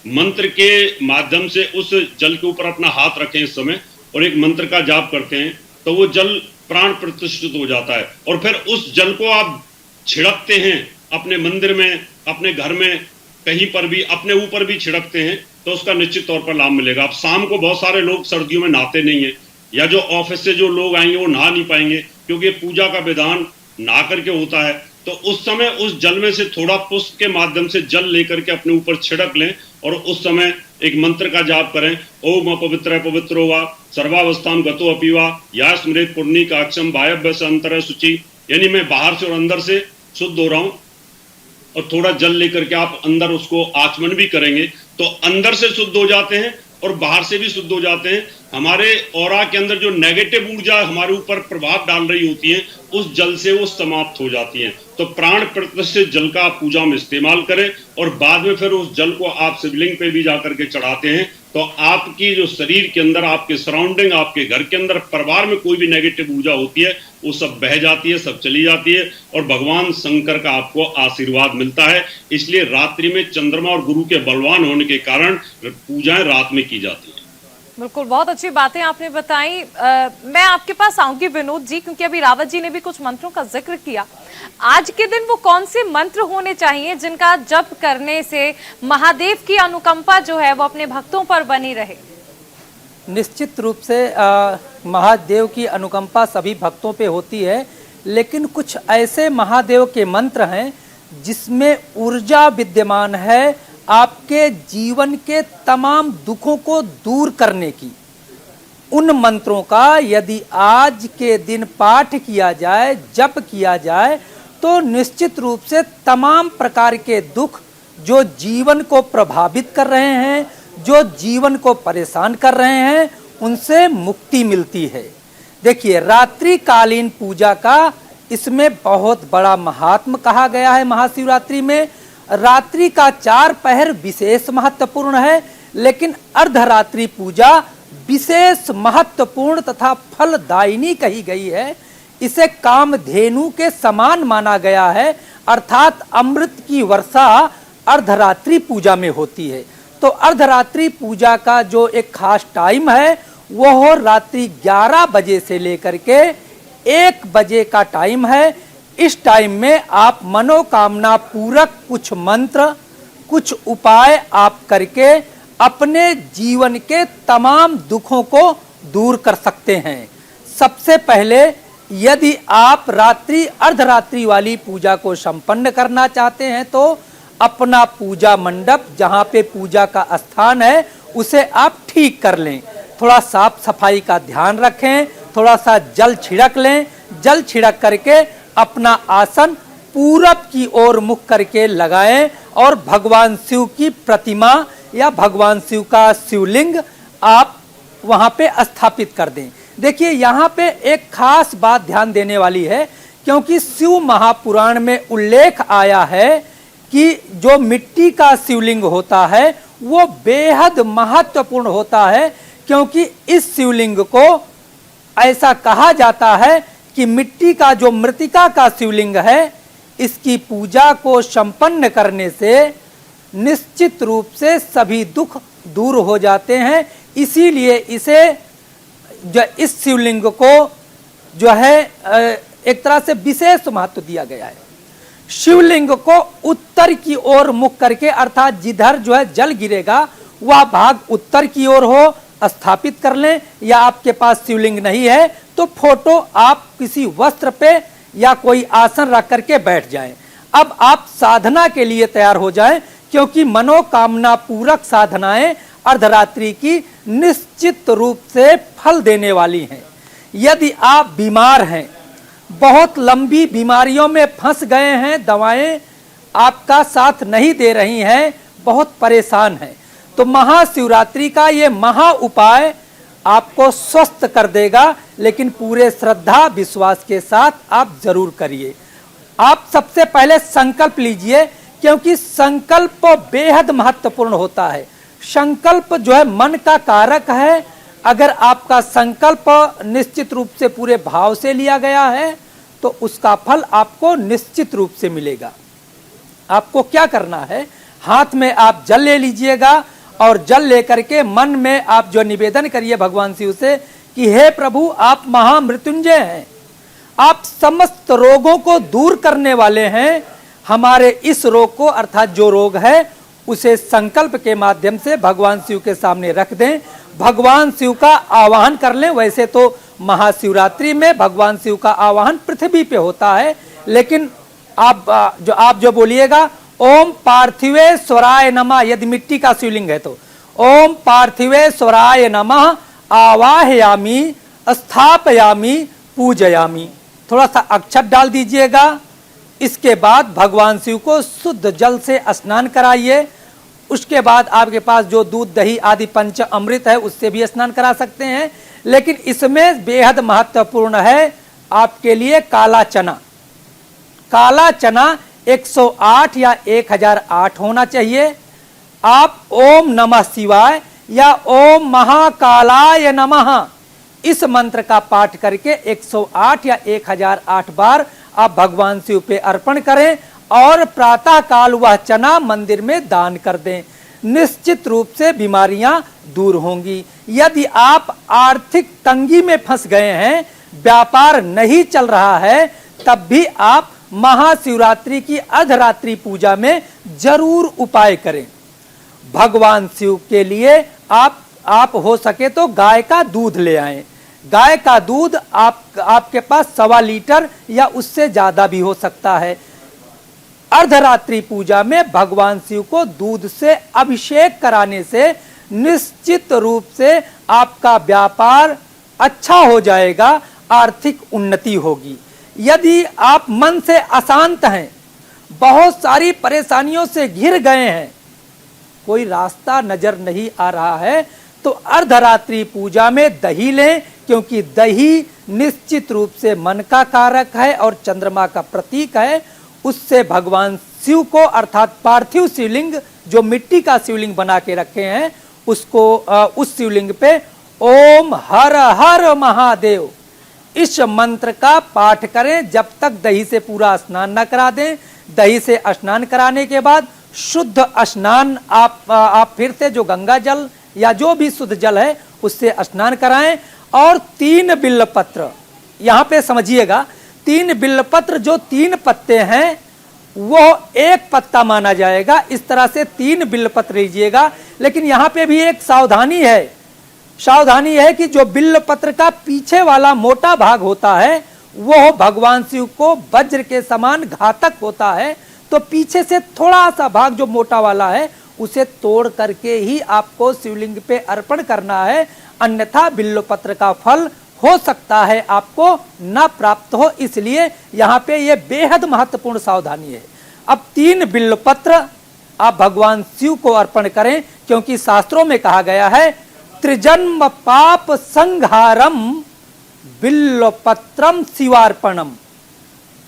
मंत्र के माध्यम से उस जल के ऊपर अपना हाथ रखें इस समय और एक मंत्र का जाप करते हैं, तो वो जल प्राण प्रतिष्ठित हो जाता है। और फिर उस जल को आप छिड़कते हैं अपने मंदिर में, अपने घर में, कहीं पर भी अपने ऊपर भी छिड़कते हैं, तो उसका निश्चित तौर पर लाभ मिलेगा। अब शाम को बहुत सारे लोग सर्दियों में नहाते नहीं है, या जो ऑफिस से जो लोग आएंगे वो नहा नहीं पाएंगे, क्योंकि पूजा का विधान नहा करके होता है। तो उस समय उस जल में से थोड़ा पुष्प के माध्यम से जल लेकर के अपने ऊपर छिड़क लें और उस समय एक मंत्र का जाप करें। ओम अपवित्र पवित्रो वा सर्वावस्थाम गतो अपीवा या स्मृत पुण्य काक्षम वायव्य से अंतर शुचि, यानी मैं बाहर से और अंदर से शुद्ध हो रहा हूं। और थोड़ा जल लेकर के आप अंदर उसको आचमन भी करेंगे तो अंदर से शुद्ध हो जाते हैं और बाहर से भी शुद्ध हो जाते हैं। हमारे ऑरा के अंदर जो नेगेटिव ऊर्जा हमारे ऊपर प्रभाव डाल रही होती है, उस जल से वो समाप्त हो जाती है। तो प्राण प्रतिष्ठित जल का आप पूजा में इस्तेमाल करें और बाद में फिर उस जल को आप शिवलिंग पे भी जाकर के चढ़ाते हैं, तो आपकी जो शरीर के अंदर, आपके सराउंडिंग, आपके घर के अंदर, परिवार में कोई भी नेगेटिव ऊर्जा होती है वो सब बह जाती है, सब चली जाती है और भगवान शंकर का आपको आशीर्वाद मिलता है। इसलिए रात्रि में चंद्रमा और गुरु के बलवान होने के कारण पूजाएं रात में की जाती है। बिल्कुल, बहुत अच्छी बातें आपने बताई। मैं आपके पास आऊंगी विनोद जी, क्योंकि अभी रावत जी ने भी कुछ मंत्रों का जिक्र किया। आज के दिन वो कौन से मंत्र होने चाहिए जिनका जप करने से महादेव की अनुकंपा जो है वो अपने भक्तों पर बनी रहे? निश्चित रूप से महादेव की अनुकंपा सभी भक्तों पे होती है, लेकिन कुछ ऐसे महादेव के मंत्र हैं जिसमें ऊर्जा विद्यमान है आपके जीवन के तमाम दुखों को दूर करने की। उन मंत्रों का यदि आज के दिन पाठ किया जाए, जप किया जाए, तो निश्चित रूप से तमाम प्रकार के दुख जो जीवन को प्रभावित कर रहे हैं, जो जीवन को परेशान कर रहे हैं, उनसे मुक्ति मिलती है। देखिए, रात्रिकालीन पूजा का इसमें बहुत बड़ा महात्म कहा गया है। महाशिवरात्रि में रात्रि का 4 पहर विशेष महत्वपूर्ण है, लेकिन अर्धरात्रि पूजा विशेष महत्वपूर्ण तथा फलदायिनी कही गई है। इसे कामधेनु के समान माना गया है, अर्थात अमृत की वर्षा अर्धरात्रि पूजा में होती है। तो अर्धरात्रि पूजा का जो एक खास टाइम है वह रात्रि 11 बजे से लेकर के 1 बजे का टाइम है। इस टाइम में आप मनोकामना पूरक कुछ मंत्र, कुछ उपाय आप करके अपने जीवन के तमाम दुखों को दूर कर सकते हैं। सबसे पहले यदि आप अर्धरात्रि वाली पूजा को संपन्न करना चाहते हैं तो अपना पूजा मंडप, जहाँ पे पूजा का स्थान है, उसे आप ठीक कर लें। थोड़ा साफ सफाई का ध्यान रखें, थोड़ा सा जल छिड़क लें। जल छिड़क करके अपना आसन पूरब की ओर मुख करके लगाएं और भगवान शिव की प्रतिमा या भगवान शिव का शिवलिंग आप वहां पे स्थापित कर दें। देखिए, यहाँ पे एक खास बात ध्यान देने वाली है, क्योंकि शिव महापुराण में उल्लेख आया है कि जो मिट्टी का शिवलिंग होता है वो बेहद महत्वपूर्ण होता है, क्योंकि इस शिवलिंग को ऐसा कहा जाता है कि मिट्टी का जो मृतिका का शिवलिंग है, इसकी पूजा को संपन्न करने से निश्चित रूप से सभी दुख दूर हो जाते हैं। इसीलिए इस शिवलिंग को जो है एक तरह से विशेष महत्व दिया गया है। शिवलिंग को उत्तर की ओर मुख करके, अर्थात जिधर जो है जल गिरेगा वह भाग उत्तर की ओर हो, स्थापित कर लें। या आपके पास शिवलिंग नहीं है तो फोटो आप किसी वस्त्र पे या कोई आसन रख करके बैठ जाएं। अब आप साधना के लिए तैयार हो जाएं, क्योंकि मनोकामना पूरक साधनाएं अर्धरात्रि की निश्चित रूप से फल देने वाली हैं। यदि आप बीमार हैं, बहुत लंबी बीमारियों में फंस गए हैं, दवाएं आपका साथ नहीं दे रही हैं, बहुत परेशान हैं, तो महाशिवरात्रि का ये महा उपाय आपको स्वस्थ कर देगा। लेकिन पूरे श्रद्धा विश्वास के साथ आप जरूर करिए। आप सबसे पहले संकल्प लीजिए, क्योंकि संकल्प बेहद महत्वपूर्ण होता है। संकल्प जो है मन का कारक है। अगर आपका संकल्प निश्चित रूप से पूरे भाव से लिया गया है तो उसका फल आपको निश्चित रूप से मिलेगा। आपको क्या करना है, हाथ में आप जल ले लीजिएगा और जल लेकर के मन में आप जो निवेदन करिए भगवान शिव से कि हे प्रभु, आप महामृत्युंजय हैं, आप समस्त रोगों को दूर करने वाले हैं। हमारे इस रोग को, अर्थात जो रोग है, उसे संकल्प के माध्यम से भगवान शिव के सामने रख दें, भगवान शिव का आवाहन कर लें। वैसे तो महाशिवरात्रि में भगवान शिव का आवाहन पृथ्वी पे होता है, लेकिन आप जो बोलिएगा ओम पार्थिवेश्वराय नमः, यदि मिट्टी का शिवलिंग है तो ओम पार्थिवेश्वराय नमः आवाहयामि स्थापयामि पूजयामि, थोड़ा सा अक्षत डाल दीजिएगा। इसके बाद भगवान शिव को शुद्ध जल से स्नान कराइए। उसके बाद आपके पास जो दूध दही आदि पंच अमृत है उससे भी स्नान करा सकते हैं। लेकिन इसमें बेहद महत्वपूर्ण है आपके लिए काला चना। काला चना 108 या 1008 होना चाहिए। आप ओम नमः शिवाय या ओम महाकालाय नमः इस मंत्र का पाठ करके 108 या 1008 बार आप भगवान शिव पे अर्पण करें और प्रातः काल वह चना मंदिर में दान कर दें। निश्चित रूप से बीमारियां दूर होंगी। यदि आप आर्थिक तंगी में फंस गए हैं, व्यापार नहीं चल रहा है, तब भी आप महाशिवरात्रि की अर्धरात्रि पूजा में जरूर उपाय करें। भगवान शिव के लिए आप हो सके तो गाय का दूध ले आएं। गाय का दूध आपके पास 1.25 लीटर या उससे ज्यादा भी हो सकता है। अर्धरात्रि पूजा में भगवान शिव को दूध से अभिषेक कराने से निश्चित रूप से आपका व्यापार अच्छा हो जाएगा, आर्थिक उन्नति होगी। यदि आप मन से अशांत हैं, बहुत सारी परेशानियों से घिर गए हैं, कोई रास्ता नजर नहीं आ रहा है, तो अर्धरात्रि पूजा में दही लें, क्योंकि दही निश्चित रूप से मन का कारक है और चंद्रमा का प्रतीक है। उससे भगवान शिव को, अर्थात पार्थिव शिवलिंग जो मिट्टी का शिवलिंग बना के रखे हैं, उसको उस शिवलिंग पे ओम हर हर महादेव इस मंत्र का पाठ करें जब तक दही से पूरा स्नान न करा दें। दही से स्नान कराने के बाद शुद्ध स्नान आप फिर से जो गंगा जल या जो भी शुद्ध जल है उससे स्नान कराएं। और 3 बिल्वपत्र, यहाँ पे समझिएगा, 3 बिल्वपत्र जो 3 पत्ते हैं वो 1 पत्ता माना जाएगा। इस तरह से 3 बिल्वपत्र लीजिएगा। लेकिन यहाँ पे भी एक सावधानी है कि जो बिल्वपत्र का पीछे वाला मोटा भाग होता है वो भगवान शिव को वज्र के समान घातक होता है। तो पीछे से थोड़ा सा भाग जो मोटा वाला है उसे तोड़ करके ही आपको शिवलिंग पे अर्पण करना है, अन्यथा बिल्वपत्र का फल हो सकता है आपको न प्राप्त हो। इसलिए यहाँ पे ये बेहद महत्वपूर्ण सावधानी है। अब 3 बिल्वपत्र आप भगवान शिव को अर्पण करें, क्योंकि शास्त्रों में कहा गया है त्रिजन्म पाप संहारम बिल्वपत्रम शिवार्पणम।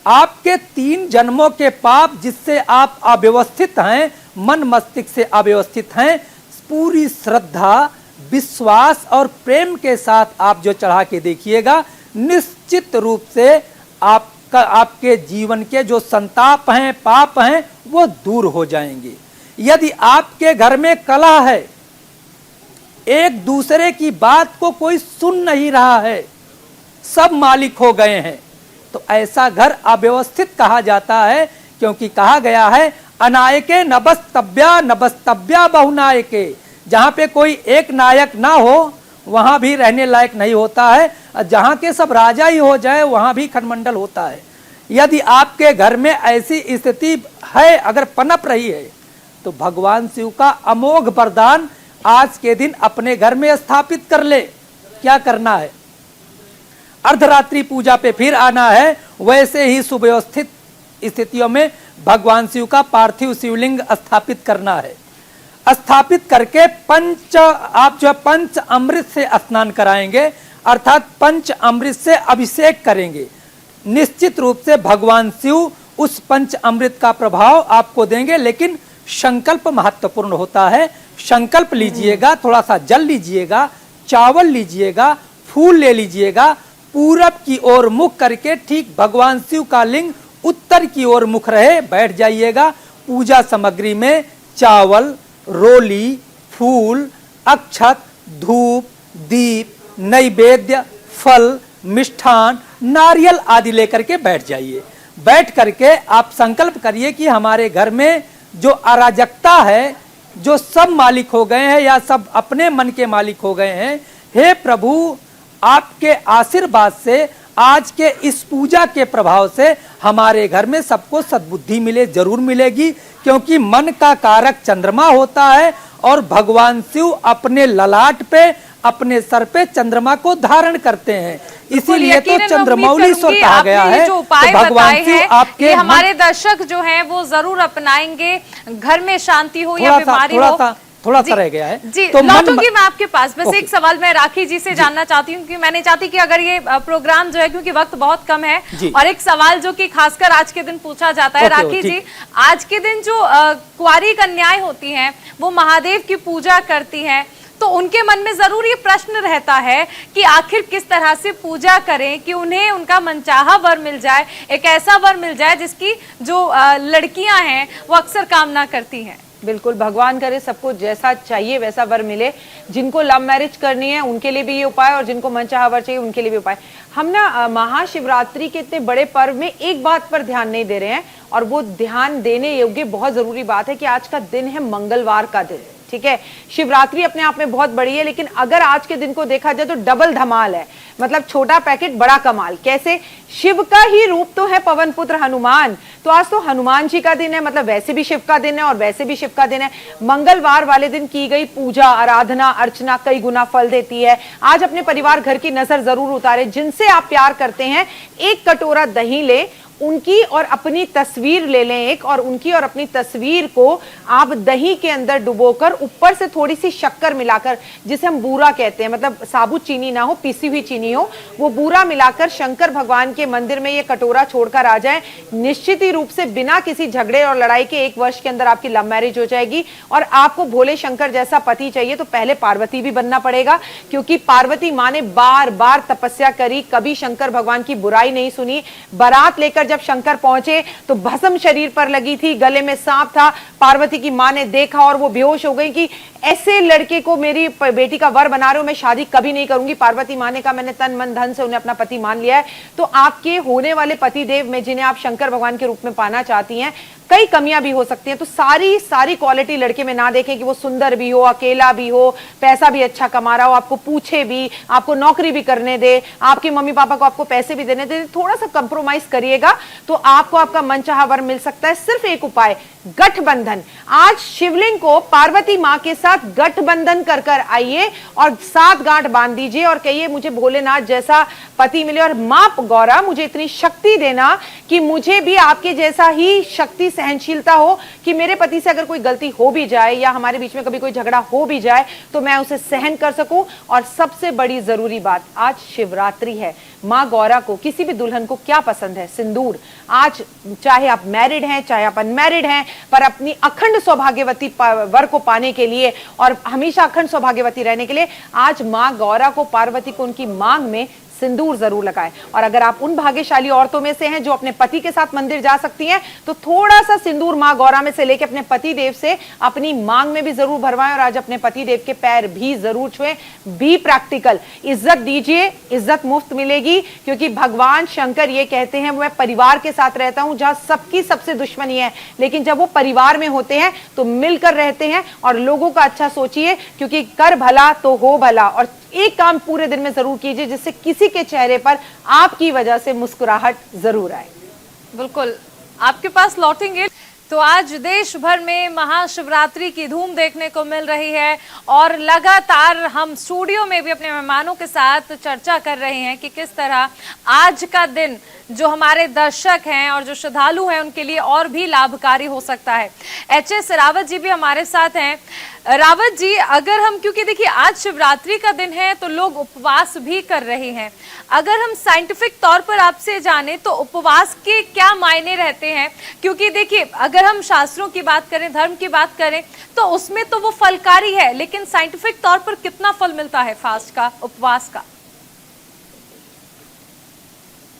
आपके 3 जन्मों के पाप जिससे आप अव्यवस्थित हैं, मन मस्तिष्क से अव्यवस्थित हैं, पूरी श्रद्धा विश्वास और प्रेम के साथ आप जो चढ़ा के देखिएगा, निश्चित रूप से आपके जीवन के जो संताप हैं, पाप हैं, वो दूर हो जाएंगे। यदि आपके घर में कलह है, एक दूसरे की बात को कोई सुन नहीं रहा है, सब मालिक हो गए हैं, तो ऐसा घर अव्यवस्थित कहा जाता है। क्योंकि कहा गया है अनायके नबस्तव्या बहुनायके। जहां पे कोई एक नायक ना हो वहां भी रहने लायक नहीं होता है, जहां के सब राजा ही हो जाए वहां भी खंडमंडल होता है। यदि आपके घर में ऐसी स्थिति है, अगर पनप रही है, तो भगवान शिव का अमोघ वरदान आज के दिन अपने घर में स्थापित कर ले। क्या करना है? अर्धरात्रि पूजा पे फिर आना है, वैसे ही सुव्यवस्थित स्थितियों में भगवान शिव का पार्थिव शिवलिंग स्थापित करना है। स्थापित करके आप जो पंच अमृत से स्नान कराएंगे, अर्थात पंच अमृत से अभिषेक करेंगे। निश्चित रूप से भगवान शिव उस पंच अमृत का प्रभाव आपको देंगे, लेकिन संकल्प महत्वपूर्ण होता है। संकल्प लीजिएगा, थोड़ा सा जल लीजिएगा, चावल लीजिएगा, फूल ले लीजिएगा, पूरब की ओर मुख करके ठीक भगवान शिव का लिंग उत्तर की ओर मुख रहे, बैठ जाइएगा। पूजा सामग्री में चावल, रोली, फूल, अक्षत, धूप, दीप, नैवेद्य, फल, मिष्ठान, नारियल आदि लेकर के बैठ जाइए। बैठ करके आप संकल्प करिए कि हमारे घर में जो अराजकता है, जो सब मालिक हो गए हैं या सब अपने मन के मालिक हो गए हैं, हे प्रभु आपके आशीर्वाद से, आज के इस पूजा के प्रभाव से हमारे घर में सबको सद्बुद्धि मिले, जरूर मिलेगी, क्योंकि मन का कारक चंद्रमा होता है और भगवान शिव अपने ललाट पे, अपने सर पे चंद्रमा को धारण करते हैं, इसीलिए तो चंद्रमौलीश्वर कहा गया है। जो उपाय तो भगवान शिव आपके हमारे दर्शक जो हैं वो जरूर अपनाएंगे, घर में शांति हो या बीमारी हो। थोड़ा सा रह गया है जी, तो लौटूंगी मैं आपके पास। बस एक सवाल मैं राखी जी से जानना चाहती हूँ, क्योंकि मैं नहीं चाहती कि अगर ये प्रोग्राम जो है, क्योंकि वक्त बहुत कम है, और एक सवाल जो कि खासकर आज के दिन पूछा जाता है, राखी जी, आज के दिन जो कुंवारी कन्याएं होती हैं वो महादेव की पूजा करती हैं, तो उनके मन में जरूर ये प्रश्न रहता है कि आखिर किस तरह से पूजा करें कि उन्हें उनका मनचाहा वर मिल जाए, एक ऐसा वर मिल जाए जिसकी जो लड़कियां हैं वो अक्सर कामना करती हैं। बिल्कुल, भगवान करे सबको जैसा चाहिए वैसा वर मिले। जिनको लव मैरिज करनी है उनके लिए भी ये उपाय, और जिनको मनचाहा वर चाहिए उनके लिए भी उपाय। हम ना महाशिवरात्रि के इतने बड़े पर्व में एक बात पर ध्यान नहीं दे रहे हैं, और वो ध्यान देने योग्य बहुत जरूरी बात है कि आज का दिन है मंगलवार का दिन। ठीक है, शिवरात्रि अपने आप में बहुत बड़ी है, लेकिन अगर आज के दिन को देखा जाए तो डबल धमाल है। मतलब छोटा पैकेट बड़ा कमाल। कैसे? शिव का ही रूप तो है पवन पुत्र हनुमान, तो आज तो हनुमान जी का दिन है, मतलब वैसे भी शिव का दिन है और वैसे भी शिव का दिन है। मंगलवार वाले दिन की गई पूजा, आराधना, अर्चना कई गुना फल देती है। आज अपने परिवार घर की नजर जरूर उतारे। जिनसे आप प्यार करते हैं, एक कटोरा दही ले, उनकी और अपनी तस्वीर ले लें एक, और उनकी और अपनी तस्वीर को आप दही के अंदर डुबोकर ऊपर से थोड़ी सी शक्कर मिलाकर, जिसे हम बूरा कहते हैं, मतलब साबुत चीनी ना हो, पीसी हुई चीनी हो, वो बूरा मिलाकर शंकर भगवान के मंदिर में ये कटोरा छोड़कर आ जाए। निश्चित ही रूप से बिना किसी झगड़े और लड़ाई के 1 वर्ष के अंदर आपकी लव मैरिज हो जाएगी। और आपको भोले शंकर जैसा पति चाहिए तो पहले पार्वती भी बनना पड़ेगा, क्योंकि पार्वती माँ ने बार बार तपस्या करी, कभी शंकर भगवान की बुराई नहीं सुनी। बारात लेकर जब शंकर पहुंचे तो भस्म शरीर पर लगी थी, गले में सांप था। पार्वती की मां ने देखा और वो बेहोश हो गई कि ऐसे लड़के को मेरी बेटी का वर बना रहे हो, मैं शादी कभी नहीं करूंगी। पार्वती मां ने कहा मैंने तन मन धन से उन्हें अपना पति मान लिया है। तो आपके होने वाले पति देव में, जिन्हें आप शंकर भगवान के रूप में पाना चाहती हैं, कई कमियां भी हो सकती हैं। तो सारी क्वालिटी लड़के में ना देखें कि वो सुंदर भी हो, अकेला भी हो, पैसा भी अच्छा कमा रहा हो, आपको पूछे भी, आपको नौकरी भी करने दे, आपके मम्मी पापा को आपको पैसे भी देने दे। थोड़ा सा कंप्रोमाइज करिएगा तो आपको आपका मनचाहा वर मिल सकता है। सिर्फ एक उपाय, गठबंधन। आज शिवलिंग को पार्वती मां के साथ गठबंधन कर कर आइए और 7 गांठ बांध दीजिए और कहिए मुझे भोलेनाथ जैसा पति मिले, और मां गौरा मुझे इतनी शक्ति देना कि मुझे भी आपके जैसा ही शक्ति, सहनशीलता हो कि मेरे पति से अगर कोई गलती हो भी जाए या हमारे बीच में कभी कोई झगड़ा हो भी जाए तो मैं उसे सहन कर सकूं। और सबसे बड़ी जरूरी बात, आज शिवरात्रि है। मां गौरा को, किसी भी दुल्हन को क्या पसंद है? सिंदूर। आज चाहे आप मैरिड हैं चाहे आप अनमैरिड हैं, पर अपनी अखंड सौभाग्यवती वर को पाने के लिए और हमेशा अखंड सौभाग्यवती रहने के लिए आज मां गौरा को, पार्वती को उनकी मांग में सिंदूर जरूर लगाएं। और अगर आप उन भाग्यशाली औरतों में से हैं जो अपने पति के साथ मंदिर जा सकती हैं, तो थोड़ा सा सिंदूर मां गौरा में से लेके अपने पति देव से अपनी मांग में भी जरूर भरवाएं और आज अपने पति देव के पैर भी जरूर छुएं। बी प्रैक्टिकल, इज्जत दीजिए, इज्जत मुफ्त मिलेगी, क्योंकि भगवान शंकर ये कहते हैं मैं परिवार के साथ रहता हूं जहां सबकी सबसे दुश्मनी है, लेकिन जब वो परिवार में होते हैं तो मिलकर रहते हैं। और लोगों का अच्छा सोचिए, क्योंकि कर भला तो हो भला। और एक काम पूरे दिन में जरूर कीजिए जिससे किसी के चेहरे पर आपकी वजह से मुस्कुराहट जरूर आए। बिल्कुल आपके पास लौटेंगे। तो आज देश भर में महाशिवरात्रि की धूम देखने को मिल रही है और लगातार हम स्टूडियो में भी अपने मेहमानों के साथ चर्चा कर रहे हैं कि किस तरह आज का दिन जो हमारे दर्शक हैं और जो श्रद्धालु हैं उनके लिए और भी लाभकारी हो सकता है। एचएस रावत जी भी हमारे साथ हैं। रावत जी, अगर हम, क्योंकि देखिए आज शिवरात्रि का दिन है तो लोग उपवास भी कर रहे हैं, अगर हम साइंटिफिक तौर पर आपसे जाने तो उपवास के क्या मायने रहते हैं? क्योंकि देखिए अगर हम शास्त्रों की बात करें, धर्म की बात करें तो उसमें तो वो फलकारी है, लेकिन साइंटिफिक तौर पर कितना फल मिलता है फास्ट का, उपवास का?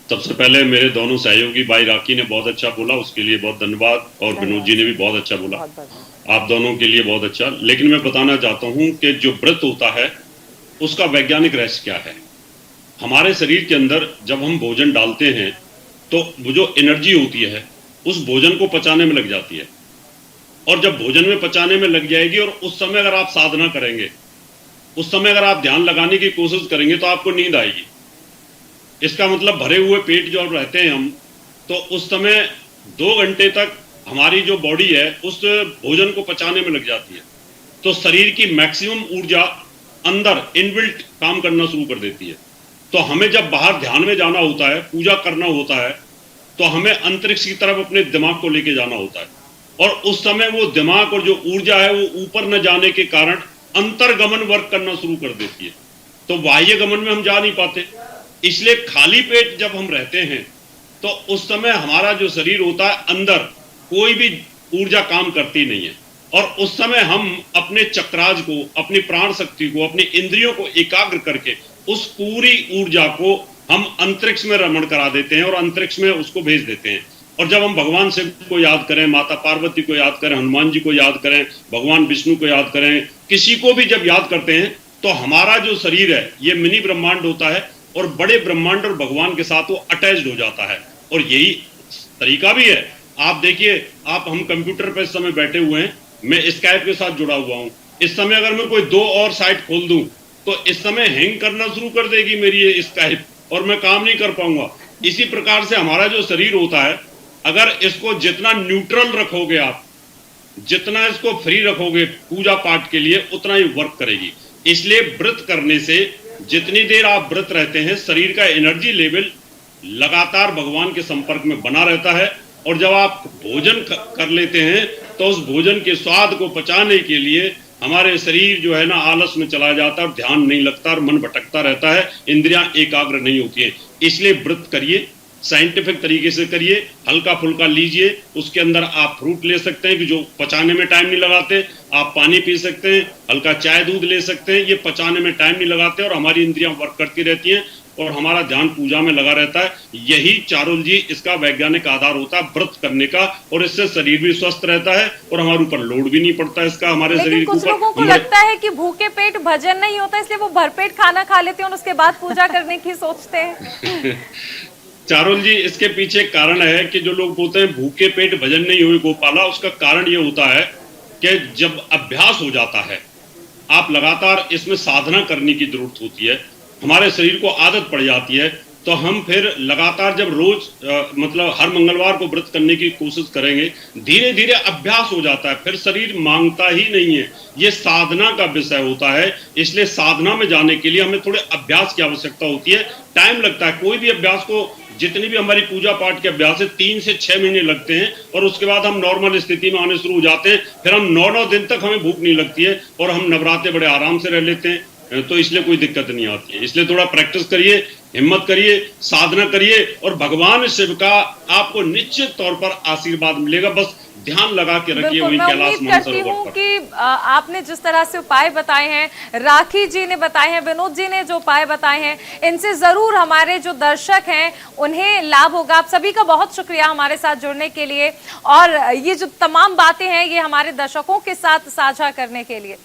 सबसे पहले मेरे दोनों सहयोगी भाई राखी ने बहुत अच्छा बोला, उसके लिए बहुत धन्यवाद, और विनोद जी ने भी बहुत अच्छा बोला, आप दोनों के लिए बहुत अच्छा। लेकिन मैं बताना चाहता हूं कि जो व्रत होता है उसका वैज्ञानिक रहस्य क्या है। हमारे शरीर के अंदर जब हम भोजन डालते हैं तो वो जो एनर्जी होती है उस भोजन को पचाने में लग जाती है, और जब भोजन में पचाने में लग जाएगी और उस समय अगर आप साधना करेंगे, उस समय अगर आप ध्यान लगाने की कोशिश करेंगे तो आपको नींद आएगी। इसका मतलब भरे हुए पेट जो रहते हैं हम, तो उस समय 2 घंटे तक हमारी जो बॉडी है उस भोजन को पचाने में लग जाती है, तो शरीर की मैक्सिमम ऊर्जा अंदर इनबिल्ट काम करना शुरू कर देती है। तो हमें जब बाहर ध्यान में जाना होता है, पूजा करना होता है, तो हमें अंतरिक्ष की तरफ अपने दिमाग को लेके जाना होता है, और उस समय वो दिमाग और जो ऊर्जा है वो ऊपर न जाने के कारण अंतर्गमन वर्क करना शुरू कर देती है, तो बाह्य गमन में हम जा नहीं पाते। इसलिए खाली पेट जब हम रहते हैं तो उस समय हमारा जो शरीर होता है अंदर कोई भी ऊर्जा काम करती नहीं है, और उस समय हम अपने चक्राज को, अपनी प्राण शक्ति को, अपनी इंद्रियों को एकाग्र करके उस पूरी ऊर्जा को हम अंतरिक्ष में रमण करा देते हैं और अंतरिक्ष में उसको भेज देते हैं। और जब हम भगवान शिव को याद करें, माता पार्वती को याद करें, हनुमान जी को याद करें, भगवान विष्णु को याद करें, किसी को भी जब याद करते हैं तो हमारा जो शरीर है ये मिनी ब्रह्मांड होता है, और बड़े ब्रह्मांड और भगवान के साथ वो अटैच्ड हो जाता है। और यही तरीका भी है। आप देखिए, आप हम कंप्यूटर पर इस समय बैठे हुए हैं, मैं स्काइप के साथ जुड़ा हुआ हूं, इस समय अगर मैं कोई 2 और साइट खोल दूं तो इस समय हैंग करना शुरू कर देगी मेरी ये स्काइप, और मैं काम नहीं कर पाऊंगा। इसी प्रकार से हमारा जो शरीर होता है, अगर इसको जितना न्यूट्रल रखोगे आप, जितना इसको फ्री रखोगे पूजा पाठ के लिए, उतना ही वर्क करेगी। इसलिए व्रत करने से जितनी देर आप व्रत रहते हैं, शरीर का एनर्जी लेवल लगातार भगवान के संपर्क में बना रहता है, और जब आप भोजन कर लेते हैं तो उस भोजन के स्वाद को पचाने के लिए हमारे शरीर जो है ना आलस में चला जाता है, और ध्यान नहीं लगता और मन भटकता रहता है, इंद्रियां एकाग्र नहीं होती है। इसलिए व्रत करिए, साइंटिफिक तरीके से करिए, हल्का फुल्का लीजिए, उसके अंदर आप फ्रूट ले सकते हैं कि जो पचाने में टाइम नहीं लगाते, आप पानी पी सकते हैं, हल्का चाय दूध ले सकते हैं, ये पचाने में टाइम नहीं लगाते और हमारी इंद्रियां वर्क करती रहती हैं और हमारा ध्यान पूजा में लगा रहता है। यही चारुल जी इसका वैज्ञानिक आधार होता है व्रत करने का, और इससे शरीर भी स्वस्थ रहता है और हमारे ऊपर लोड भी नहीं पड़ता इसका हमारे शरीर के ऊपर। कुछ लोगों को लगता है कि भूखे पेट भजन नहीं होता, इसलिए वो भरपेट खाना खा लेते हैं और उसके बाद पूजा करने की सोचते हैं। चारुल जी, इसके पीछे कारण है कि जो लोग बोलते हैं भूखे पेट भजन नहीं हुए गोपाला, उसका कारण ये होता है कि जब अभ्यास हो जाता है, आप लगातार इसमें साधना करने की जरूरत होती है, हमारे शरीर को आदत पड़ जाती है, तो हम फिर लगातार जब रोज मतलब हर मंगलवार को व्रत करने की कोशिश करेंगे, धीरे धीरे अभ्यास हो जाता है, फिर शरीर मांगता ही नहीं है। ये साधना का विषय होता है, इसलिए साधना में जाने के लिए हमें थोड़े अभ्यास की आवश्यकता होती है, टाइम लगता है। कोई भी अभ्यास को, जितनी भी हमारी पूजा पाठ के अभ्यास है, 3 से 6 महीने लगते हैं, और उसके बाद हम नॉर्मल स्थिति में आने शुरू हो जाते हैं। फिर हम 9 दिन तक हमें भूख नहीं लगती है और हम नवरात्रे बड़े आराम से रह लेते हैं, तो इसलिए कोई दिक्कत नहीं आती है। इसलिए थोड़ा प्रैक्टिस करिए, हिम्मत करिए, साधना करिए, और भगवान शिव का आपको निश्चित तौर पर आशीर्वाद मिलेगा। बस ध्यान लगा के रखिए वही कैलाश मानसरोवर पर। कि आपने जिस तरह से उपाय बताए हैं, राखी जी ने बताए हैं, विनोद जी ने जो उपाय बताए हैं, इनसे जरूर हमारे जो दर्शक हैं उन्हें लाभ होगा। आप सभी का बहुत शुक्रिया हमारे साथ जुड़ने के लिए, और ये जो तमाम बातें हैं ये हमारे दर्शकों के साथ साझा करने के लिए।